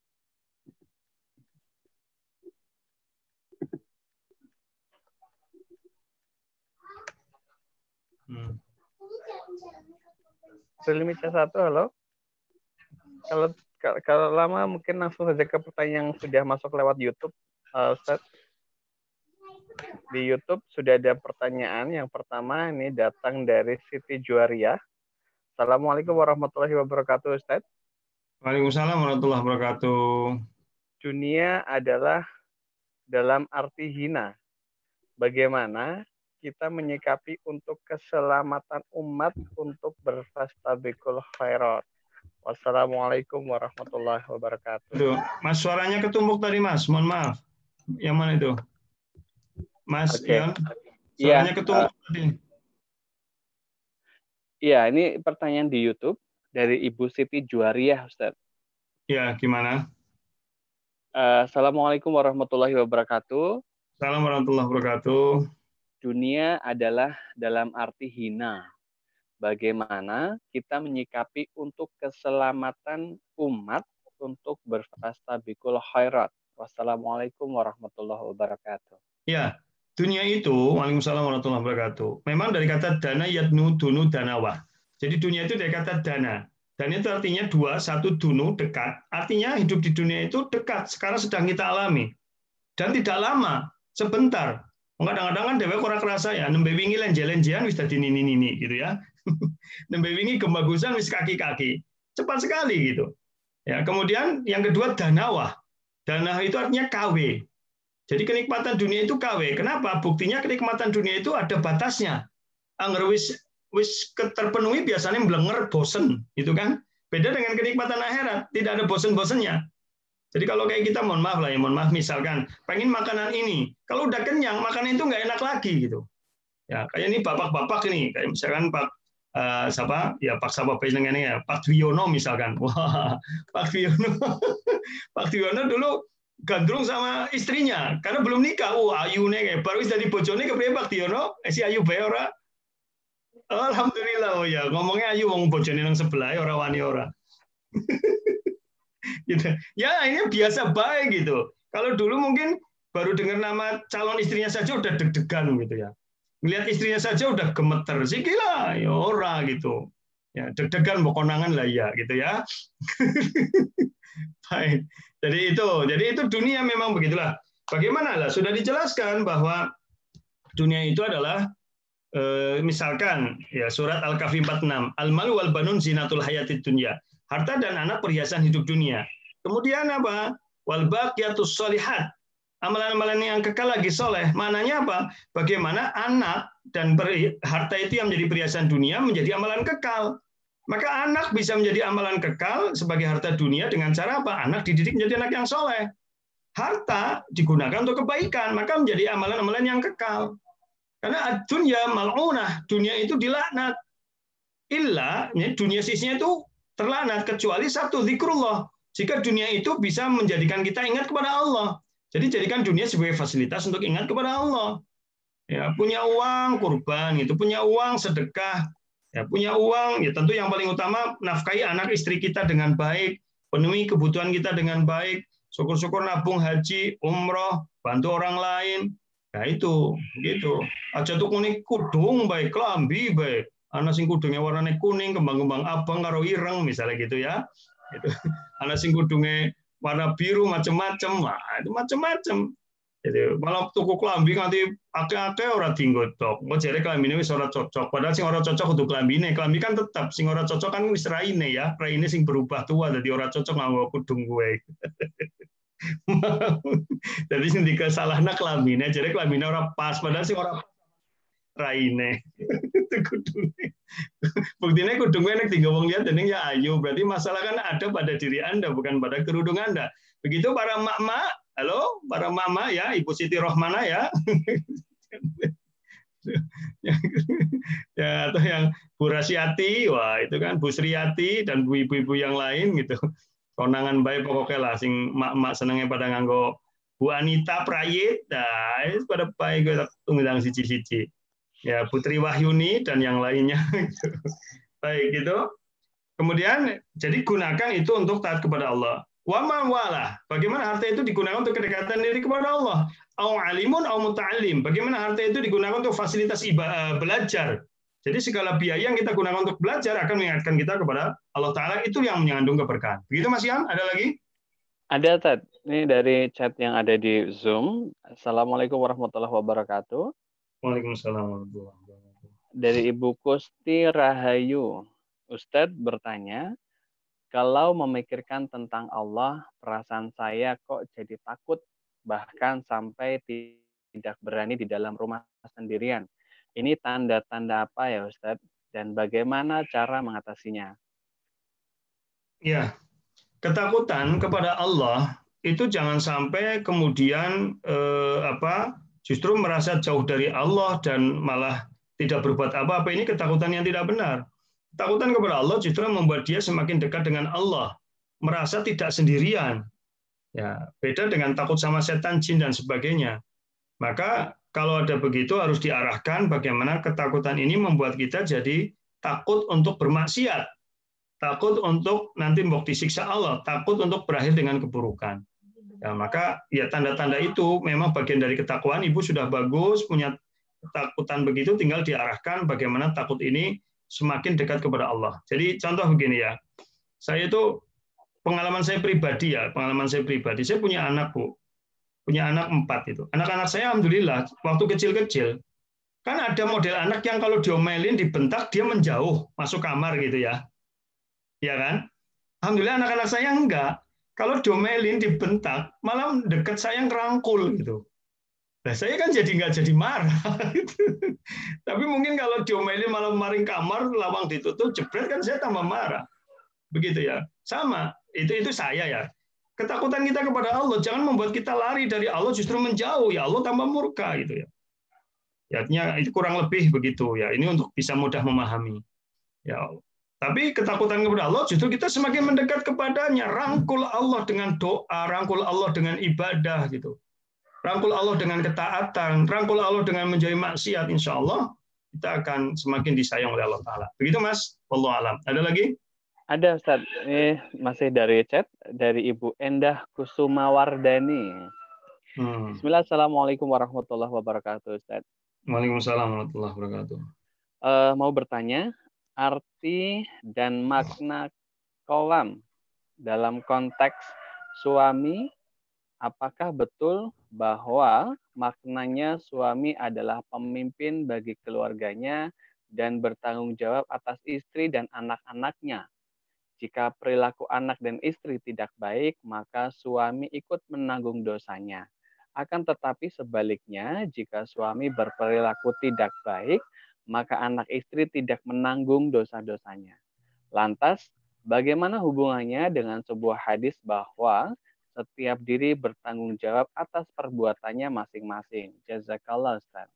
Realme C1, halo. Kalau lama mungkin langsung saja ke pertanyaan yang sudah masuk lewat YouTube, Ustaz. Di YouTube sudah ada pertanyaan. Yang pertama ini datang dari Siti Juaria. Assalamualaikum warahmatullahi wabarakatuh, Ustaz. Waalaikumsalam warahmatullahi wabarakatuh. Dunia adalah dalam arti hina. Bagaimana kita menyikapi untuk keselamatan umat untuk berfastabiqul khairat. Wassalamualaikum warahmatullahi wabarakatuh. Aduh, Mas, suaranya ketumbuk tadi, Mas. Mohon maaf. Yang mana itu? Mas Ion, suaranya ketumbuk tadi. Iya, ini pertanyaan di YouTube dari Ibu Siti Juariah, Ustaz. Ya, gimana? Assalamualaikum warahmatullahi wabarakatuh. Assalamualaikum warahmatullahi wabarakatuh. dunia adalah dalam arti hina. Bagaimana kita menyikapi untuk keselamatan umat untuk berfastabiqul khairat. Wassalamualaikum warahmatullahi wabarakatuh. Ya, dunia itu, waalaikumsalam warahmatullahi wabarakatuh. Memang dari kata dana yadnu dunu danawa. Jadi dunia itu dari kata dana. Dan itu artinya dua, satu dunu dekat. Artinya hidup di dunia itu dekat. Sekarang sedang kita alami. Dan tidak lama, sebentar. Kadang-kadang kan dewek ora kerasa ya, nembe wingi lenje-lenjean wis dadi nini-nini gitu ya. Nembe wingi gembagusan wis kaki-kaki. Cepat sekali gitu. Ya, kemudian yang kedua danawa. Dana itu artinya KW. Jadi kenikmatan dunia itu KW. Kenapa? Buktinya kenikmatan dunia itu ada batasnya. Angger wis terpenuhi biasanya melenger bosen, gitu kan? Beda dengan kenikmatan akhirat, tidak ada bosen-bosennya. Jadi kalau kayak kita, mohon maaf lah ya, mohon maaf misalkan pengen makanan ini, kalau udah kenyang makanan itu nggak enak lagi gitu. Ya kayak ini bapak-bapak ini, kayak misalkan Pak siapa? Ya Pak siapa namanya ya, Pak Dwiono misalkan. Wah, Pak Dwiono, Pak Dwiono dulu gandrung sama istrinya karena belum nikah. Ayu nih baru jadi bojone kepriye Pak Diono si ayu bae ora. Alhamdulillah. Oh ya ngomongnya ayu wong bojone nang sebelah ora wani ora. Gitu. Ya ini biasa baik gitu. Kalau dulu mungkin baru dengar nama calon istrinya saja udah deg-degan gitu ya. Melihat istrinya saja udah gemeter sih gila ya ora gitu. Ya deg-degan mau konangan lah ya gitu ya. Baik. Jadi itu dunia memang begitulah. Bagaimana lah? Sudah dijelaskan bahwa dunia itu adalah misalkan ya surat Al-Kahfi 46, al-mal wal banun zinatul hayatid dunya. Harta dan anak perhiasan hidup dunia. Kemudian apa? Wal baqiyatus sholihat. Amalan-amalan yang kekal lagi soleh. Maknanya apa? Bagaimana anak dan harta itu yang menjadi perhiasan dunia menjadi amalan kekal. Maka anak bisa menjadi amalan kekal sebagai harta dunia dengan cara apa? Anak dididik menjadi anak yang soleh. Harta digunakan untuk kebaikan, maka menjadi amalan-amalan yang kekal. Karena dunia mal'unah, dunia itu dilaknat. Illa, dunia sisinya itu terlaknat, kecuali satu, zikrullah. Jika dunia itu bisa menjadikan kita ingat kepada Allah. Jadi jadikan dunia sebagai fasilitas untuk ingat kepada Allah. Ya, punya uang, kurban, itu punya uang, sedekah. Ya, punya uang, ya tentu yang paling utama nafkahi anak istri kita dengan baik, penuhi kebutuhan kita dengan baik, syukur-syukur nabung haji, umroh, bantu orang lain. Nah itu, gitu. Aja tuh kuning kudung baik, kelambi baik. Anak sing kudungnya warnanya kuning, kembang-kembang abang karo ireng misalnya gitu ya. Gitu. Anak sing kudungnya warna biru macam-macam, nah, itu macam-macam. Jadi malah tuku kelambi nanti akeh-akeh ora dienggo tok. Mau jare klambine wis ora cocok. Padahal sing ora cocok kudu klambine. Klambi kan tetap sing ora cocok kan wis raine ya. Raine sing berubah tua dadi ora cocok nganggo kudung gue. Jadi sing dikesalahna klambine, jare klambine ora pas padahal sing ora raine. Kudunge. Buktinya kudung nek dienggo wong liya dening ya ayu. Berarti masalah kan ada pada diri Anda bukan pada kerudung Anda. Begitu para mak-mak. Halo, para mama ya, Ibu Siti Rohmana ya. Ya atau yang Bu Rasyati, wah itu kan Bu Sriati dan bu ibu-ibu yang lain gitu. Konangan baik pokoknya lah sing mak-mak senengnya pada nganggo Bu Anita Prayit, nah itu pada baik gue tunggu siji-siji. Ya Putri Wahyuni dan yang lainnya gitu. Baik gitu. Kemudian jadi gunakan itu untuk taat kepada Allah. Wama walah, bagaimana harta itu digunakan untuk kedekatan diri kepada Allah? Au alimun au muta'allim. Bagaimana harta itu digunakan untuk fasilitas belajar? Jadi segala biaya yang kita gunakan untuk belajar akan mengingatkan kita kepada Allah Ta'ala, itu yang mengandung keberkahan. Begitu Mas Ian, ada lagi? Ada, Tad. Ini dari chat yang ada di Zoom. Assalamualaikum warahmatullahi wabarakatuh. Waalaikumsalam warahmatullahi wabarakatuh. Dari Ibu Kusti Rahayu. Ustadz bertanya, kalau memikirkan tentang Allah, perasaan saya kok jadi takut, bahkan sampai tidak berani di dalam rumah sendirian. Ini tanda-tanda apa ya Ustadz? Dan bagaimana cara mengatasinya? Ya, ketakutan kepada Allah itu jangan sampai kemudian justru merasa jauh dari Allah dan malah tidak berbuat apa-apa. Ini ketakutan yang tidak benar. Ketakutan kepada Allah justru membuat dia semakin dekat dengan Allah, merasa tidak sendirian. Ya, beda dengan takut sama setan, jin dan sebagainya. Maka kalau ada begitu harus diarahkan bagaimana ketakutan ini membuat kita jadi takut untuk bermaksiat, takut untuk nanti mau disiksa Allah, takut untuk berakhir dengan keburukan. Ya, maka ya tanda-tanda itu memang bagian dari ketakwaan. Ibu sudah bagus, punya ketakutan begitu, tinggal diarahkan bagaimana takut ini semakin dekat kepada Allah. Jadi contoh begini ya, saya itu pengalaman saya pribadi, saya punya anak, Bu, punya anak 4 itu. Anak-anak saya alhamdulillah waktu kecil-kecil, kan ada model anak yang kalau diomelin, dibentak, dia menjauh, masuk kamar gitu ya. Ya kan? Alhamdulillah anak-anak saya enggak. Kalau diomelin, dibentak, malah dekat saya ngerangkul gitu. Nah, saya kan jadi nggak jadi marah. Gitu. Tapi mungkin kalau diomelin malah maring kamar, lawang ditutup, jebret kan saya tambah marah. Begitu ya. Sama, itu saya ya. Ketakutan kita kepada Allah jangan membuat kita lari dari Allah, justru menjauh, ya Allah tambah murka gitu ya. Artinya itu kurang lebih begitu ya. Ini untuk bisa mudah memahami. Ya. Tapi ketakutan kepada Allah justru kita semakin mendekat kepadanya, rangkul Allah dengan doa, rangkul Allah dengan ibadah gitu. Rangkul Allah dengan ketaatan, rangkul Allah dengan menjauhi maksiat, insya Allah kita akan semakin disayang oleh Allah Ta'ala. Begitu Mas, wallahu alam. Ada lagi? Ada Ustaz, ini masih dari chat, dari Ibu Endah Kusumawardani. Bismillah, Assalamualaikum warahmatullahi wabarakatuh Ustaz. Waalaikumsalam warahmatullahi wabarakatuh. Mau bertanya, arti dan makna qawam dalam konteks suami, apakah betul bahwa maknanya suami adalah pemimpin bagi keluarganya dan bertanggung jawab atas istri dan anak-anaknya? Jika perilaku anak dan istri tidak baik, maka suami ikut menanggung dosanya. Akan tetapi sebaliknya, jika suami berperilaku tidak baik, maka anak istri tidak menanggung dosa-dosanya. Lantas, bagaimana hubungannya dengan sebuah hadis bahwa setiap diri bertanggung jawab atas perbuatannya masing-masing? Jazakallah, Ustaz.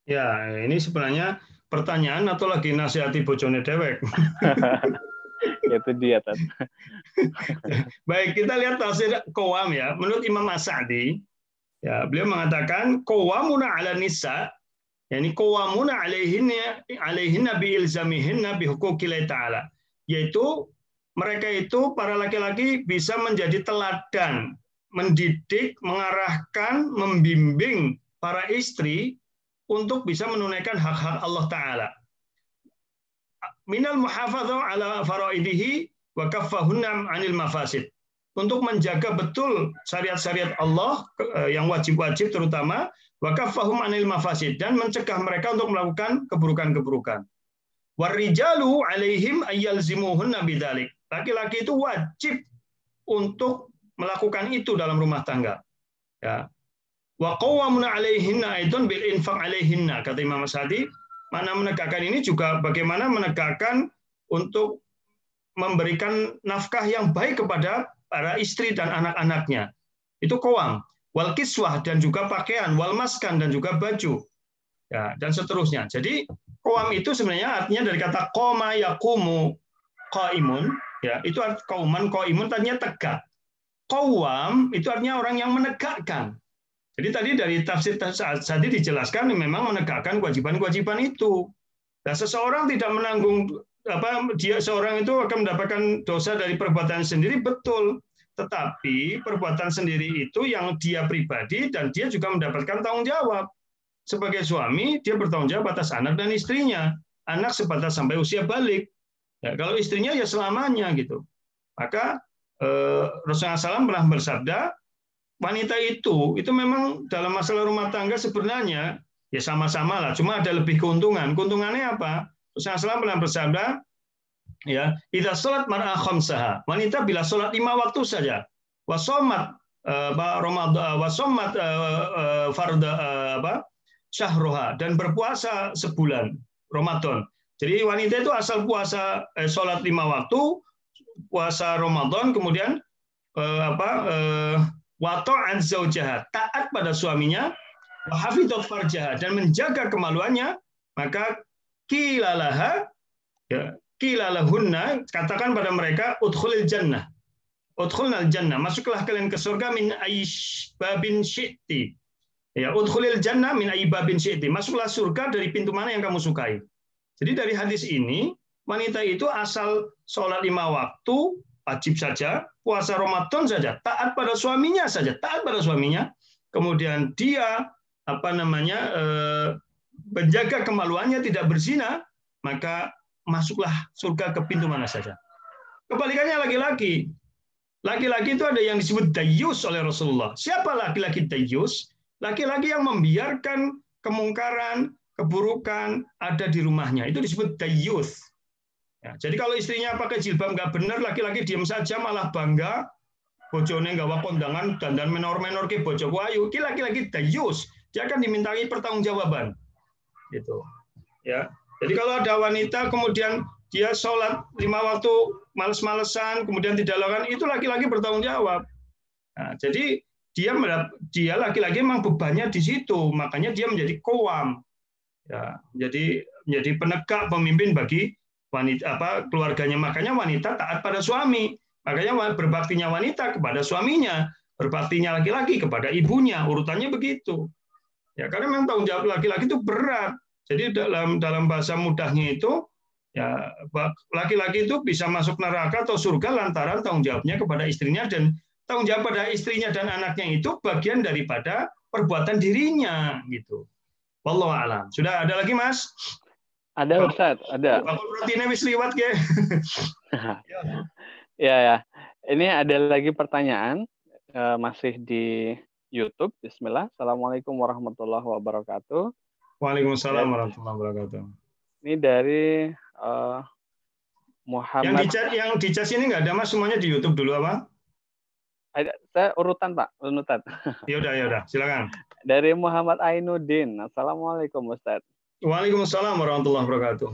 Ya, ini sebenarnya pertanyaan atau lagi nasihati bojone dewek? Itu dia, Tad. Baik, kita lihat tafsir qawam ya. Menurut Imam As-Sa'di, ya, beliau mengatakan qawamuna 'ala nisa, yakni qawamuna 'alaihinna bi ilzamihinna bi huquqillahi ta'ala. Yaitu mereka itu para laki-laki bisa menjadi teladan, mendidik, mengarahkan, membimbing para istri untuk bisa menunaikan hak-hak Allah Ta'ala. Minal muhafadzah ala faraidihi wa kaffahunna 'anil mafasid. Untuk menjaga betul syariat-syariat Allah yang wajib-wajib terutama, wa kaffahum 'anil mafasid, dan mencegah mereka untuk melakukan keburukan-keburukan. Warijalu 'alaihim ayyalzimuhunna bidzalik. Laki-laki itu wajib untuk melakukan itu dalam rumah tangga. Ya. Wa qawwamuna 'alaihinna aidon bil infaq 'alaihinna, kata Imam Sa'di. Mana menegakkan ini juga bagaimana menegakkan untuk memberikan nafkah yang baik kepada para istri dan anak-anaknya. Itu qawam. Wal kiswah, dan juga pakaian, wal maskan, dan juga baju. Ya, dan seterusnya. Jadi qawam itu sebenarnya artinya dari kata qoma yaqumu qaimun, ya, itu qauman qaimun artinya tegak. Qawam itu artinya orang yang menegakkan. Jadi tadi dari tafsir tadi dijelaskan memang menegakkan kewajiban-kewajiban itu. Dan seseorang tidak menanggung seorang itu akan mendapatkan dosa dari perbuatan sendiri, betul. Tetapi perbuatan sendiri itu yang dia pribadi dan dia juga mendapatkan tanggung jawab. Sebagai suami, dia bertanggung jawab atas anak dan istrinya. Anak sebatas sampai usia balik. Ya, kalau istrinya ya selamanya gitu. Maka Rasulullah SAW pernah bersabda, wanita itu memang dalam masalah rumah tangga sebenarnya ya sama-sama lah, cuma ada lebih keuntungan. Keuntungannya apa? Rasulullah SAW pernah bersabda, ya, idza salat mar'a khamsaha, wanita bila salat 5 waktu saja, wasomat Ramadan, wasomat farda syahroha, dan berpuasa sebulan Ramadan. Jadi wanita itu asal puasa salat 5 waktu, puasa Ramadan, kemudian wa ta'an zaujaha, taat pada suaminya, wa hafizat farjaha, dan menjaga kemaluannya, maka qilalaha, ya, qilalahunna, katakan pada mereka udkhulil jannah, udkhulnal jannah, masuklah kalian ke surga min aish babin syi'ti, Ya, udkhulil jannah min ayyi babin syi'ti. Masuklah surga dari pintu mana yang kamu sukai. Jadi dari hadis ini, wanita itu asal sholat 5 waktu, wajib saja, puasa Ramadan saja, taat pada suaminya saja, taat pada suaminya. Kemudian dia menjaga kemaluannya, tidak berzina, maka masuklah surga ke pintu mana saja. Kebalikannya laki-laki. Laki-laki itu ada yang disebut dayyus oleh Rasulullah. Siapa laki-laki dayyus? Laki-laki yang membiarkan kemungkaran, keburukan ada di rumahnya. Itu disebut dayyus. Ya, jadi kalau istrinya pakai jilbab nggak benar, laki-laki diam saja malah bangga, bojone gawa kondangan dandan menor-menor ke bojoku ayu, laki-laki dayyus, dia akan dimintai pertanggungjawaban. Gitu. Ya. Jadi kalau ada wanita kemudian dia sholat 5 waktu males-malesan, kemudian tidak lakukan, itu laki-laki bertanggung jawab. Nah, jadi dia laki-laki memang bebannya di situ, makanya dia menjadi qawwam. Ya, menjadi penegak pemimpin bagi wanita keluarganya. Makanya wanita taat pada suami. Makanya berbaktinya wanita kepada suaminya, berbaktinya laki-laki kepada ibunya. Urutannya begitu. Ya, karena memang tanggung jawab laki-laki itu berat. Jadi dalam bahasa mudahnya itu, ya laki-laki itu bisa masuk neraka atau surga lantaran tanggung jawabnya kepada istrinya, dan tanggung jawab pada istrinya dan anaknya itu bagian daripada perbuatan dirinya gitu. Wallahu a'lam. Sudah ada lagi, Mas? Ada, Ustaz, ada. Aku rutinnya wis liwat ke. Ya. Ini ada lagi pertanyaan masih di YouTube. Bismillah. Assalamualaikum warahmatullahi wabarakatuh. Waalaikumsalam warahmatullahi wabarakatuh. Ini dari Muhammad. Yang di chat ini nggak ada, Mas, semuanya di YouTube dulu apa? Ada, saya urutan, Pak, urutan. Ya udah, silakan. Dari Muhammad Ainuddin. Assalamualaikum, Ustaz. Waalaikumsalam warahmatullahi wabarakatuh.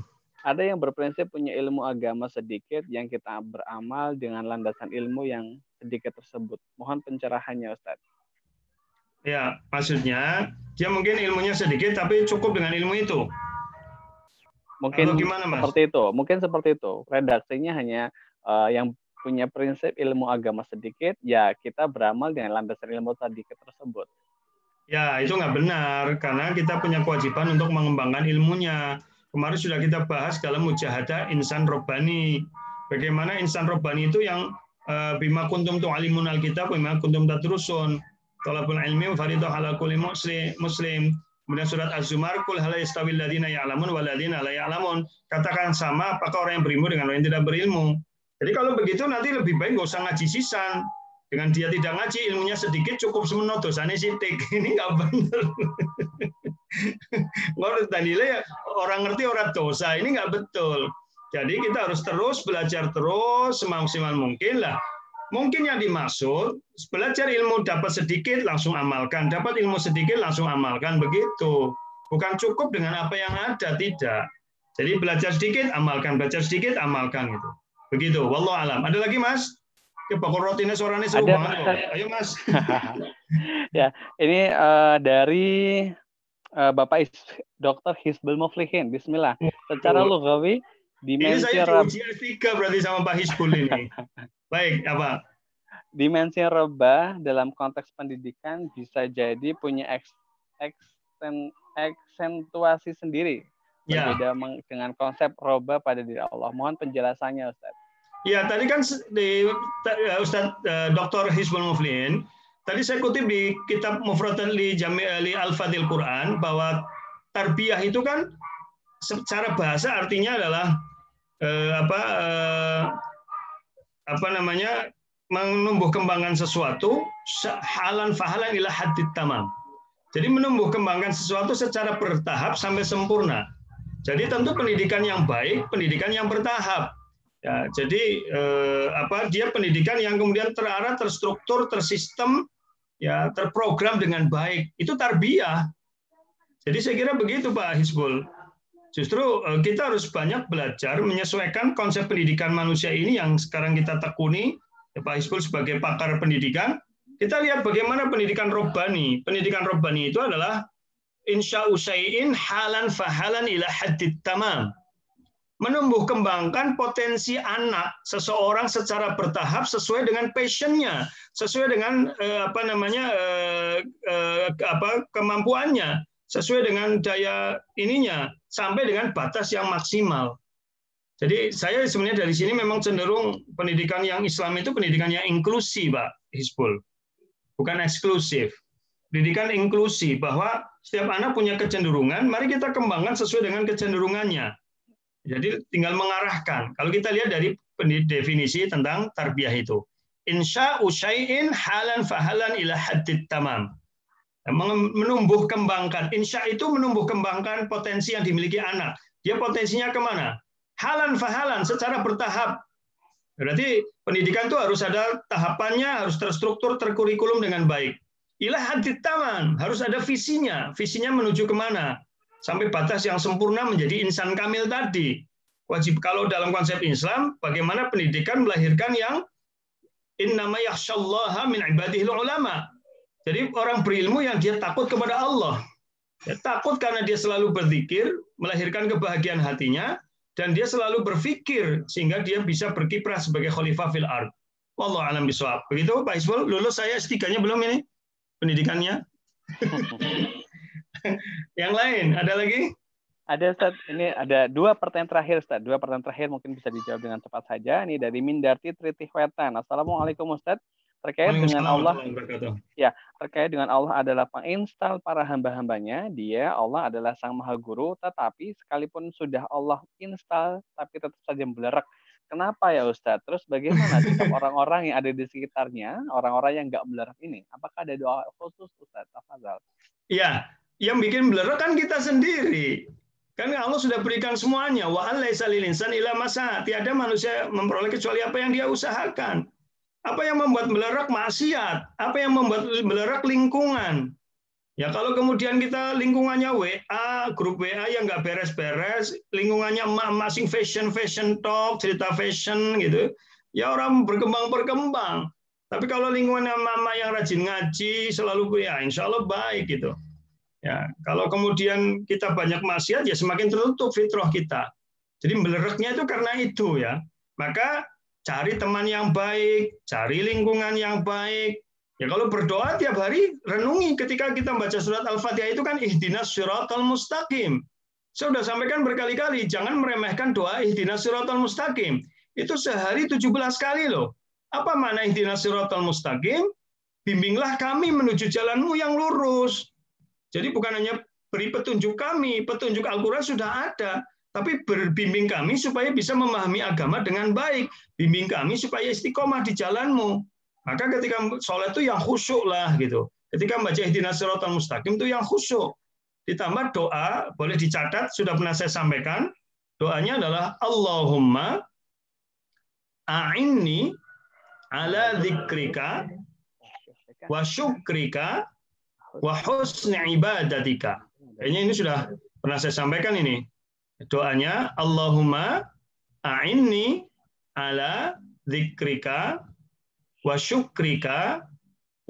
Ada yang berprinsip punya ilmu agama sedikit yang kita beramal dengan landasan ilmu yang sedikit tersebut. Mohon pencerahannya, Ustaz. Ya, maksudnya dia mungkin ilmunya sedikit tapi cukup dengan ilmu itu. Mungkin gimana, Mas? Seperti itu. Redaksinya hanya yang punya prinsip ilmu agama sedikit, ya kita beramal dengan landasan ilmu sedikit tersebut. Ya, itu nggak benar, karena kita punya kewajiban untuk mengembangkan ilmunya. Kemarin sudah kita bahas dalam mujahadah insan robbani. Bagaimana insan robbani itu yang bima kuntum tu'alimun alkitab, bima kuntum tadrusun. Talabul ilmi faridah ala kulli muslim. Kemudian surat Az-Zumar, kul hal yastawil ladzina ya'lamun wal ladzina la ya'lamun. Katakan sama apakah orang yang berilmu dengan orang yang tidak berilmu. Jadi kalau begitu nanti lebih baik nggak usah ngaji sisan. Dengan dia tidak ngaji, ilmunya sedikit, cukup semenoh dosanya sitik. Ini nggak benar. Nggak orang ngerti orang dosa, ini nggak betul. Jadi kita harus terus belajar terus semaksimal mungkin lah. Mungkin yang dimaksud belajar ilmu dapat sedikit langsung amalkan, dapat ilmu sedikit langsung amalkan, begitu. Bukan cukup dengan apa yang ada, tidak. Jadi belajar sedikit amalkan, belajar sedikit amalkan gitu. Begitu. Wallahu alam. Ada lagi, Mas? Bakul rotinya suaranya seru banget. Ayo, Mas. Ya, ini dari Bapak Dr. Hizbul Muflihin. Bismillah. Secara lughawi dimensi ini saya diuji S3 berarti sama Pak Hizbul ini. Baik, apa? Dimensi roba dalam konteks pendidikan bisa jadi punya aksentuasi sendiri. Berbeda dengan konsep roba pada diri Allah. Mohon penjelasannya, Ustaz. Ya, tadi kan Ustaz Dr. Hizbul Muflihin, tadi saya kutip di kitab Mufradan li Al-Fadil Quran bahwa tarbiyah itu kan secara bahasa artinya adalah menumbuh kembangkan sesuatu halan fahalan ila haddit tamam. Jadi menumbuh kembangkan sesuatu secara bertahap sampai sempurna. Jadi tentu pendidikan yang baik, pendidikan yang bertahap. Ya, jadi dia pendidikan yang kemudian terarah, terstruktur, tersistem, ya terprogram dengan baik. Itu tarbiyah. Jadi saya kira begitu, Pak Hizbul. Justru kita harus banyak belajar menyesuaikan konsep pendidikan manusia ini yang sekarang kita tekuni. Ya, Pak Hizbul sebagai pakar pendidikan, kita lihat bagaimana pendidikan robbani. Pendidikan robbani itu adalah insya'u syai'in halan fahalan ila haddit tamam. menumbuh kembangkan potensi anak seseorang secara bertahap sesuai dengan passionnya, sesuai dengan kemampuannya, sesuai dengan daya ininya, sampai dengan batas yang maksimal. Jadi saya sebenarnya dari sini memang cenderung pendidikan yang Islam itu pendidikan yang inklusi, Pak Hizbul, bukan eksklusif. Pendidikan inklusi, bahwa setiap anak punya kecenderungan, mari kita kembangkan sesuai dengan kecenderungannya. Jadi tinggal mengarahkan. Kalau kita lihat dari definisi tentang tarbiyah itu, insya'u syai'in halan fahalan ila haddid tamam. Menumbuh kembangkan. Insya itu menumbuh kembangkan potensi yang dimiliki anak. Dia potensinya kemana? Halan fahalan, secara bertahap. Berarti pendidikan itu harus ada tahapannya, harus terstruktur, terkurikulum dengan baik. Ila haddid tamam, harus ada visinya. Visinya menuju kemana? Sampai batas yang sempurna menjadi insan kamil tadi. Wajib, kalau dalam konsep Islam, bagaimana pendidikan melahirkan yang innama yakhsyallaha min ibadihil ulama. Jadi orang berilmu yang dia takut kepada Allah. Ya, takut karena dia selalu berzikir, melahirkan kebahagiaan hatinya, dan dia selalu berpikir sehingga dia bisa berkiprah sebagai khalifah fil ard. Wallahu a'lam bishawab. Begitu Pak Hizbul, lulus saya S3-nya belum ini? Pendidikannya? Yang lain, ada lagi? Ada Ustaz, ini ada 2 pertanyaan terakhir Ustaz. 2 pertanyaan terakhir mungkin bisa dijawab dengan cepat saja. Ini dari Mindarti Tritihwetan. Assalamualaikum Ustaz. Terkait dengan Allah, ya, terkait dengan Allah adalah penginstal para hamba-hambanya. Dia, Allah adalah Sang Maha Guru, tetapi sekalipun sudah Allah install, tapi tetap saja belerek. Kenapa ya Ustaz? Terus bagaimana sikap orang-orang yang ada di sekitarnya, orang-orang yang nggak belerek ini? Apakah ada doa khusus Ustaz? Tafadhal. Ya, yang bikin belerek kan kita sendiri. Kan Allah sudah berikan semuanya. Wa alaisa lil insani illa ma sa'a. Tiada manusia memperoleh kecuali apa yang dia usahakan. Apa yang membuat belerek? Maksiat. Apa yang membuat belerek? Lingkungan. Ya kalau kemudian kita lingkungannya WA, grup WA yang nggak beres-beres, lingkungannya masing fashion talk, cerita fashion gitu, ya orang berkembang. Tapi kalau lingkungannya mama yang rajin ngaji, selalu ya insya Allah baik gitu. Ya kalau kemudian kita banyak maksiat, ya semakin tertutup fitrah kita. Jadi belereknya itu karena itu ya. Maka cari teman yang baik, cari lingkungan yang baik. Ya kalau berdoa tiap hari, renungi ketika kita baca surat Al-Fatihah itu kan ihdinas siratal mustaqim. Saya sudah sampaikan berkali-kali, jangan meremehkan doa ihdinas siratal mustaqim. Itu sehari 17 kali loh. Apa makna ihdinas siratal mustaqim? Bimbinglah kami menuju jalanmu yang lurus. Jadi bukan hanya beri petunjuk kami, petunjuk Al-Quran sudah ada. Tapi berbimbing kami supaya bisa memahami agama dengan baik. Bimbing kami supaya istiqomah di jalanmu. Maka ketika sholat itu yang khusyuk lah gitu. Ketika membaca ihdinas siratal mustaqim itu yang khusyuk. Ditambah doa, boleh dicatat, sudah pernah saya sampaikan. Doanya adalah Allahumma a'inni ala dzikrika wa syukrika wa husni ibadatika. Kayaknya ini sudah pernah saya sampaikan ini. Doanya Allahumma a'inni ala dzikrika wa syukrika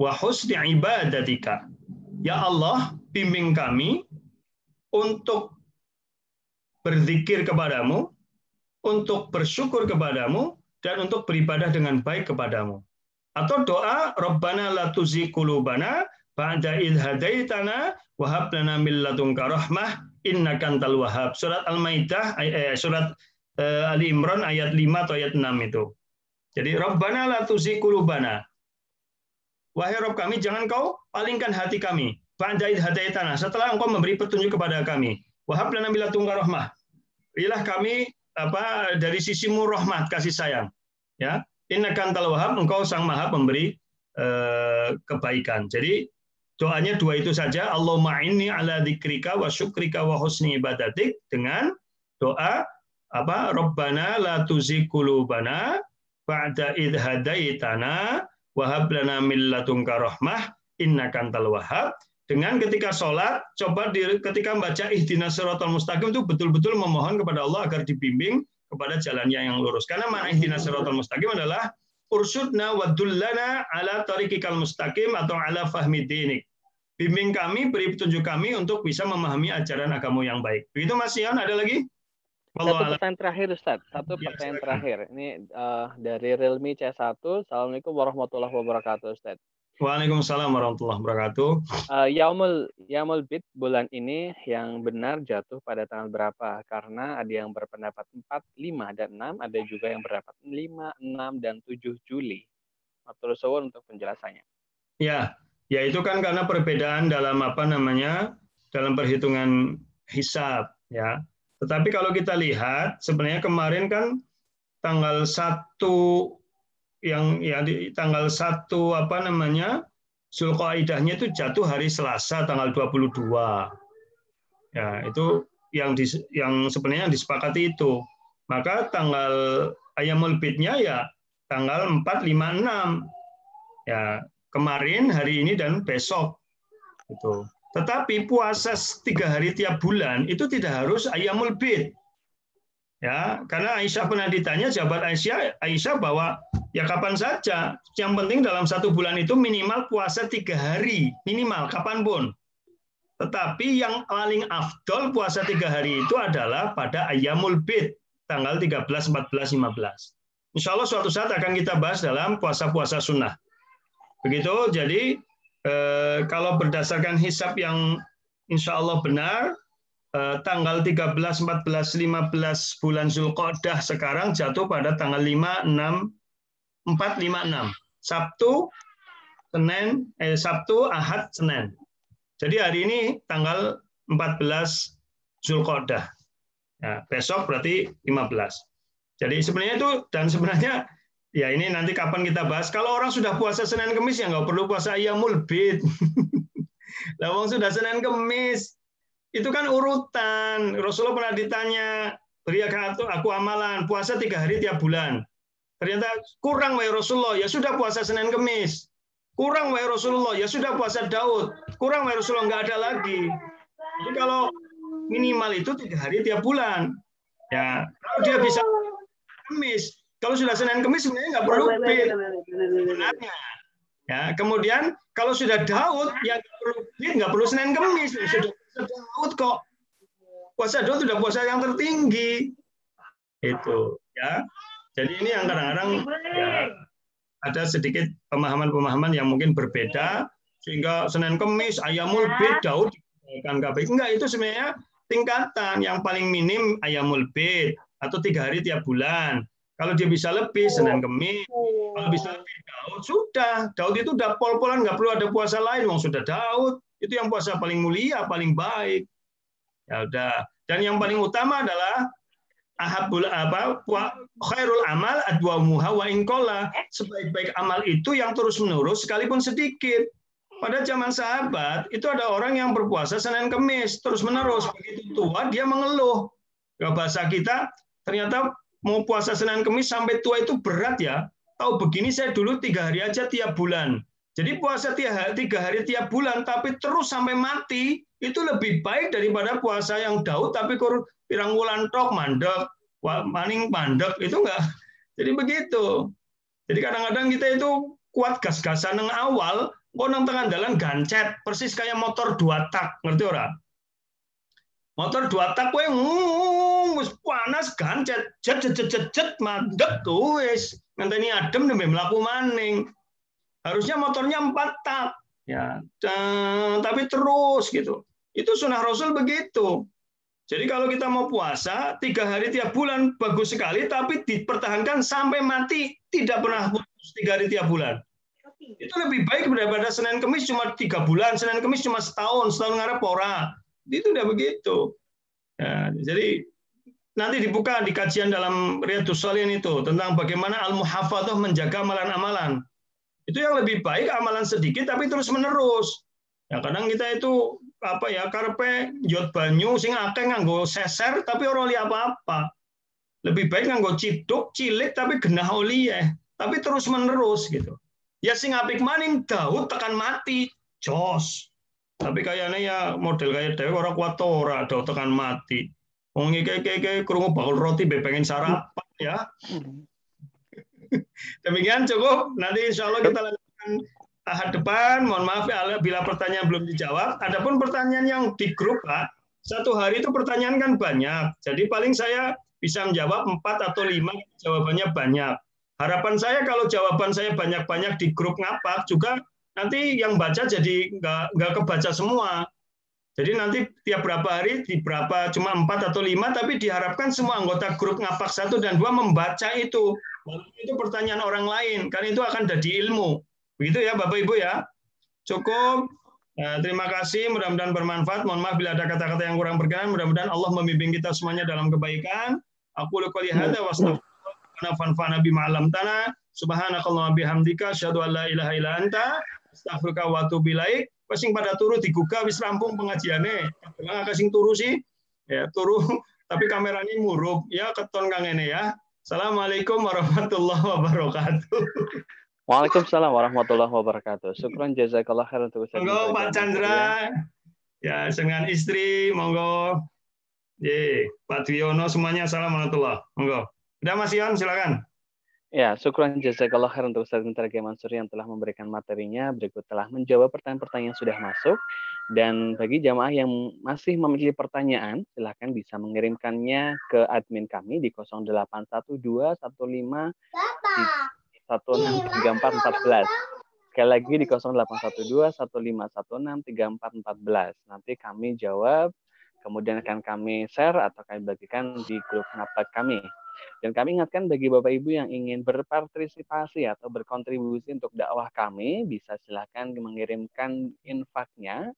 wa husni ibadatika. Ya Allah, bimbing kami untuk berzikir kepadamu, untuk bersyukur kepadamu, dan untuk beribadah dengan baik kepadamu. Atau doa Rabbana la tuzigh qulubana ba'da idh hadaitana wa hab lana min ladunka rahmah innaka antal wahhab. Surat Al-Maidah surat Ali Imran ayat 5 atau ayat 6 itu. Jadi Rabbana la tuzigh qulubana. Wahai Rabb kami, jangan kau palingkan hati kami. Ba'da idh hadaitana, setelah engkau memberi petunjuk kepada kami. Wa hab lana min ladunka rahmah. Berilah kami dari sisimu rahmat, kasih sayang. Ya, innaka antal wahhab, engkau sang maha pemberi kebaikan. Jadi doanya 2 itu saja. Allahumma inni ala dzikrika wa syukrika wa husni ibadatik, dengan doa Rabbana la tuzigh qulubana ba'da idh hadaitana wa hab lana min ladunka rahmah innaka antal wahhab. Dengan ketika sholat, coba ketika membaca ihdinas siratal mustaqim itu betul-betul memohon kepada Allah agar dibimbing kepada jalannya yang lurus. Karena makna ihdinas siratal mustaqim adalah ursyudna wa dullana ala tariqikal mustaqim atau ala fahmi dinik. Bimbing kami, beri petunjuk kami untuk bisa memahami ajaran agama yang baik. Begitu Mas Ion, ada lagi? Satu Wallahu a'lam. pertanyaan terakhir, Ustaz. Satu Ya, pertanyaan silakan. terakhir. Ini dari Realme C1. Assalamualaikum warahmatullahi wabarakatuh, Ustaz. Waalaikumsalam warahmatullahi wabarakatuh. Yaumul Bid bulan ini yang benar jatuh pada tanggal berapa? Karena ada yang berpendapat 4, 5, dan 6. Ada juga yang berpendapat 5, 6, dan 7 Juli. Matur suwun untuk penjelasannya. Ya, ya itu kan karena perbedaan dalam dalam perhitungan hisab, ya. Tetapi kalau kita lihat sebenarnya kemarin kan tanggal 1 tanggal 1 Zulqaidahnya itu jatuh hari Selasa tanggal 22. Ya, itu yang sebenarnya disepakati itu. Maka tanggal Ayyamul Bidnya ya tanggal 4, 5, 6. Ya, kemarin, hari ini, dan besok. Gitu. Tetapi puasa 3 hari tiap bulan itu tidak harus Ayyamul Bid. Ya, karena Aisyah pernah ditanya, jawaban Aisyah bahwa ya kapan saja, yang penting dalam 1 bulan itu minimal puasa 3 hari, minimal kapanpun. Tetapi yang paling afdol puasa 3 hari itu adalah pada Ayyamul Bid, tanggal 13, 14, 15. Insya Allah suatu saat akan kita bahas dalam puasa-puasa sunnah. Begitu, jadi kalau berdasarkan hisab yang insya Allah benar, tanggal 13, 14, 15 bulan Zulqa'dah sekarang jatuh pada tanggal 5, 6, 4, 5, 6. Sabtu, Ahad, Senin. Jadi hari ini tanggal 14 Zulqa'dah. Ya, besok berarti 15. Jadi sebenarnya ya ini nanti kapan kita bahas. Kalau orang sudah puasa Senin Kemis ya nggak perlu puasa Ayyamul Bid. Lah wong sudah Senin Kemis. Itu kan urutan. Rasulullah pernah ditanya, beri aku amalan, puasa 3 hari tiap bulan. Ternyata kurang wahai Rasulullah, ya sudah puasa Senin Kemis. Kurang wahai Rasulullah, ya sudah puasa Daud. Kurang wahai Rasulullah, nggak ada lagi. Jadi kalau minimal itu 3 hari tiap bulan. Ya, kalau dia bisa Kemis, kalau sudah Senin Kemis sebenarnya nggak perlu bid sebenarnya. Ya, kemudian kalau sudah Daud ya nggak perlu Senin Kemis, sudah Daud kok. Puasa Daud sudah puasa yang tertinggi. Itu ya. Jadi ini yang kadang-kadang ya, ada sedikit pemahaman-pemahaman yang mungkin berbeda sehingga Senin Kemis Ayyamul Bid Daud enggak, itu sebenarnya tingkatan yang paling minim Ayyamul Bid atau 3 hari tiap bulan. Kalau dia bisa lebih Senin Kemis, kalau bisa lebih Daud sudah. Daud itu udah pol-polan, nggak perlu ada puasa lain. Wong sudah Daud itu yang puasa paling mulia, paling baik. Ya udah. Dan yang paling utama adalah khairul amal adwamuha wa inqalla. Sebaik-baik amal itu yang terus-menerus sekalipun sedikit. Pada zaman sahabat itu ada orang yang berpuasa Senin Kemis terus-menerus. Begitu tua dia mengeluh. Ya, bahasa kita ternyata mau puasa Senin Kemis sampai tua itu berat ya. Tahu begini saya dulu 3 hari aja tiap bulan. Jadi puasa 3 hari tiap bulan tapi terus sampai mati itu lebih baik daripada puasa yang Daud tapi pirang wulan tok mandek, maning mandek itu enggak. Jadi begitu. Jadi kadang-kadang kita itu kuat gas-gasan yang awal, kok nang tengah jalan gancet, persis kayak motor 2 tak, ngerti ora? Motor 2 tak kowe wis panas gancet, jet mandek wis. Ngenteni adem nembe mlaku maning. Harusnya motornya 4 tak. Ya, tapi terus gitu. Itu sunnah Rasul begitu. Jadi kalau kita mau puasa 3 hari tiap bulan bagus sekali, tapi dipertahankan sampai mati tidak pernah putus 3 hari tiap bulan. Itu lebih baik daripada Senin Kemis cuma 3 bulan, Senin Kemis cuma setahun ngarep ora. Itu udah begitu. Ya, jadi nanti dibuka di kajian dalam Riyadhus Shalihin itu tentang bagaimana al-muhafadzah menjaga amalan-amalan. Itu yang lebih baik amalan sedikit tapi terus menerus. Ya kadang kita itu karepe njot banyu sing akeh nganggo seser tapi ora li apa-apa. Lebih baik nganggo ciduk cilik tapi genah oli tapi terus menerus gitu. Ya sing apik maning Daud tekan mati, jos. Tapi kayaknya ya model kayak dhewe ora kuat ora Daud tekan mati. Wong iki krungu bakul roti be pengen sarapan ya. Demikian cukup. Nanti insya Allah kita lanjutkan tahap depan. Mohon maaf ya bila pertanyaan belum dijawab. Adapun pertanyaan yang di grup Pak, satu hari itu pertanyaan kan banyak. Jadi paling saya bisa menjawab 4 atau 5, jawabannya banyak. Harapan saya kalau jawaban saya banyak-banyak di grup ngapak juga nanti yang baca jadi nggak kebaca semua. Jadi nanti tiap berapa hari di berapa cuma 4 atau 5, tapi diharapkan semua anggota grup ngapak 1 dan 2 membaca itu. Itu pertanyaan orang lain, kan itu akan jadi ilmu. Begitu ya Bapak Ibu ya. Cukup. Terima kasih, mudah-mudahan bermanfaat. Mohon maaf bila ada kata-kata yang kurang berkenan. Mudah-mudahan Allah membimbing kita semuanya dalam kebaikan. Aku qouli hadza wa astaghfiruka fanfa'na bima 'allamtana. Subhanakallahumma bihamdika asyhadu an la ilaha illa anta astaghfiruka wa atubu ilaik. Sing pada turu digugah wis rampung pengajiane. Kadang sing turu sih ya turu tapi kameranya murup ya keton kang ngene ya. Assalamualaikum warahmatullahi wabarakatuh. Waalaikumsalam warahmatullahi wabarakatuh. Syukran jazakallah khairan untuk Ustaz. Monggo Pak Chandra, ya dengan istri, monggo. Pak Dwiono semuanya, assalamualaikum. Monggo. Udah Mas Ion, silakan. Ya, syukran jazakallah khairan untuk Ustaz Mintarge Mansuri yang telah memberikan materinya. Berikut telah menjawab pertanyaan-pertanyaan yang sudah masuk. Dan bagi jamaah yang masih memiliki pertanyaan, silahkan bisa mengirimkannya ke admin kami di 0812 15 163414. Sekali lagi di 0812 1516 3414. Nanti kami jawab, kemudian akan kami share atau kami bagikan di grup ngapak kami. Dan kami ingatkan bagi Bapak Ibu yang ingin berpartisipasi atau berkontribusi untuk dakwah kami, bisa silakan mengirimkan infaknya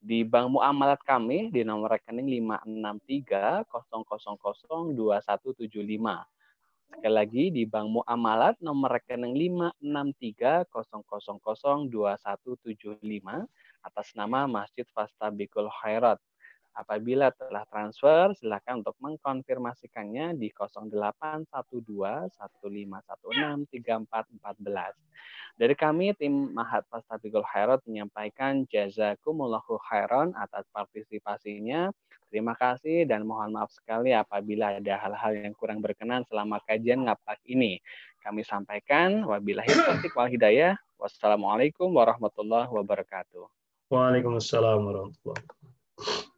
di bank muamalat kami di nomor rekening 56300002175. Sekali lagi di bank muamalat nomor rekening 56300002175 atas nama Masjid Fastabikul Khairat. Apabila telah transfer, silakan untuk mengkonfirmasikannya di 081215163414. Dari kami, tim Mahat Fastabikul Khairat menyampaikan jazakumullahu khairan atas partisipasinya. Terima kasih dan mohon maaf sekali apabila ada hal-hal yang kurang berkenan selama kajian ngapak ini. Kami sampaikan, wabillahi taufiq wal hidayah. Wassalamualaikum warahmatullahi wabarakatuh. Waalaikumsalam warahmatullahi wabarakatuh.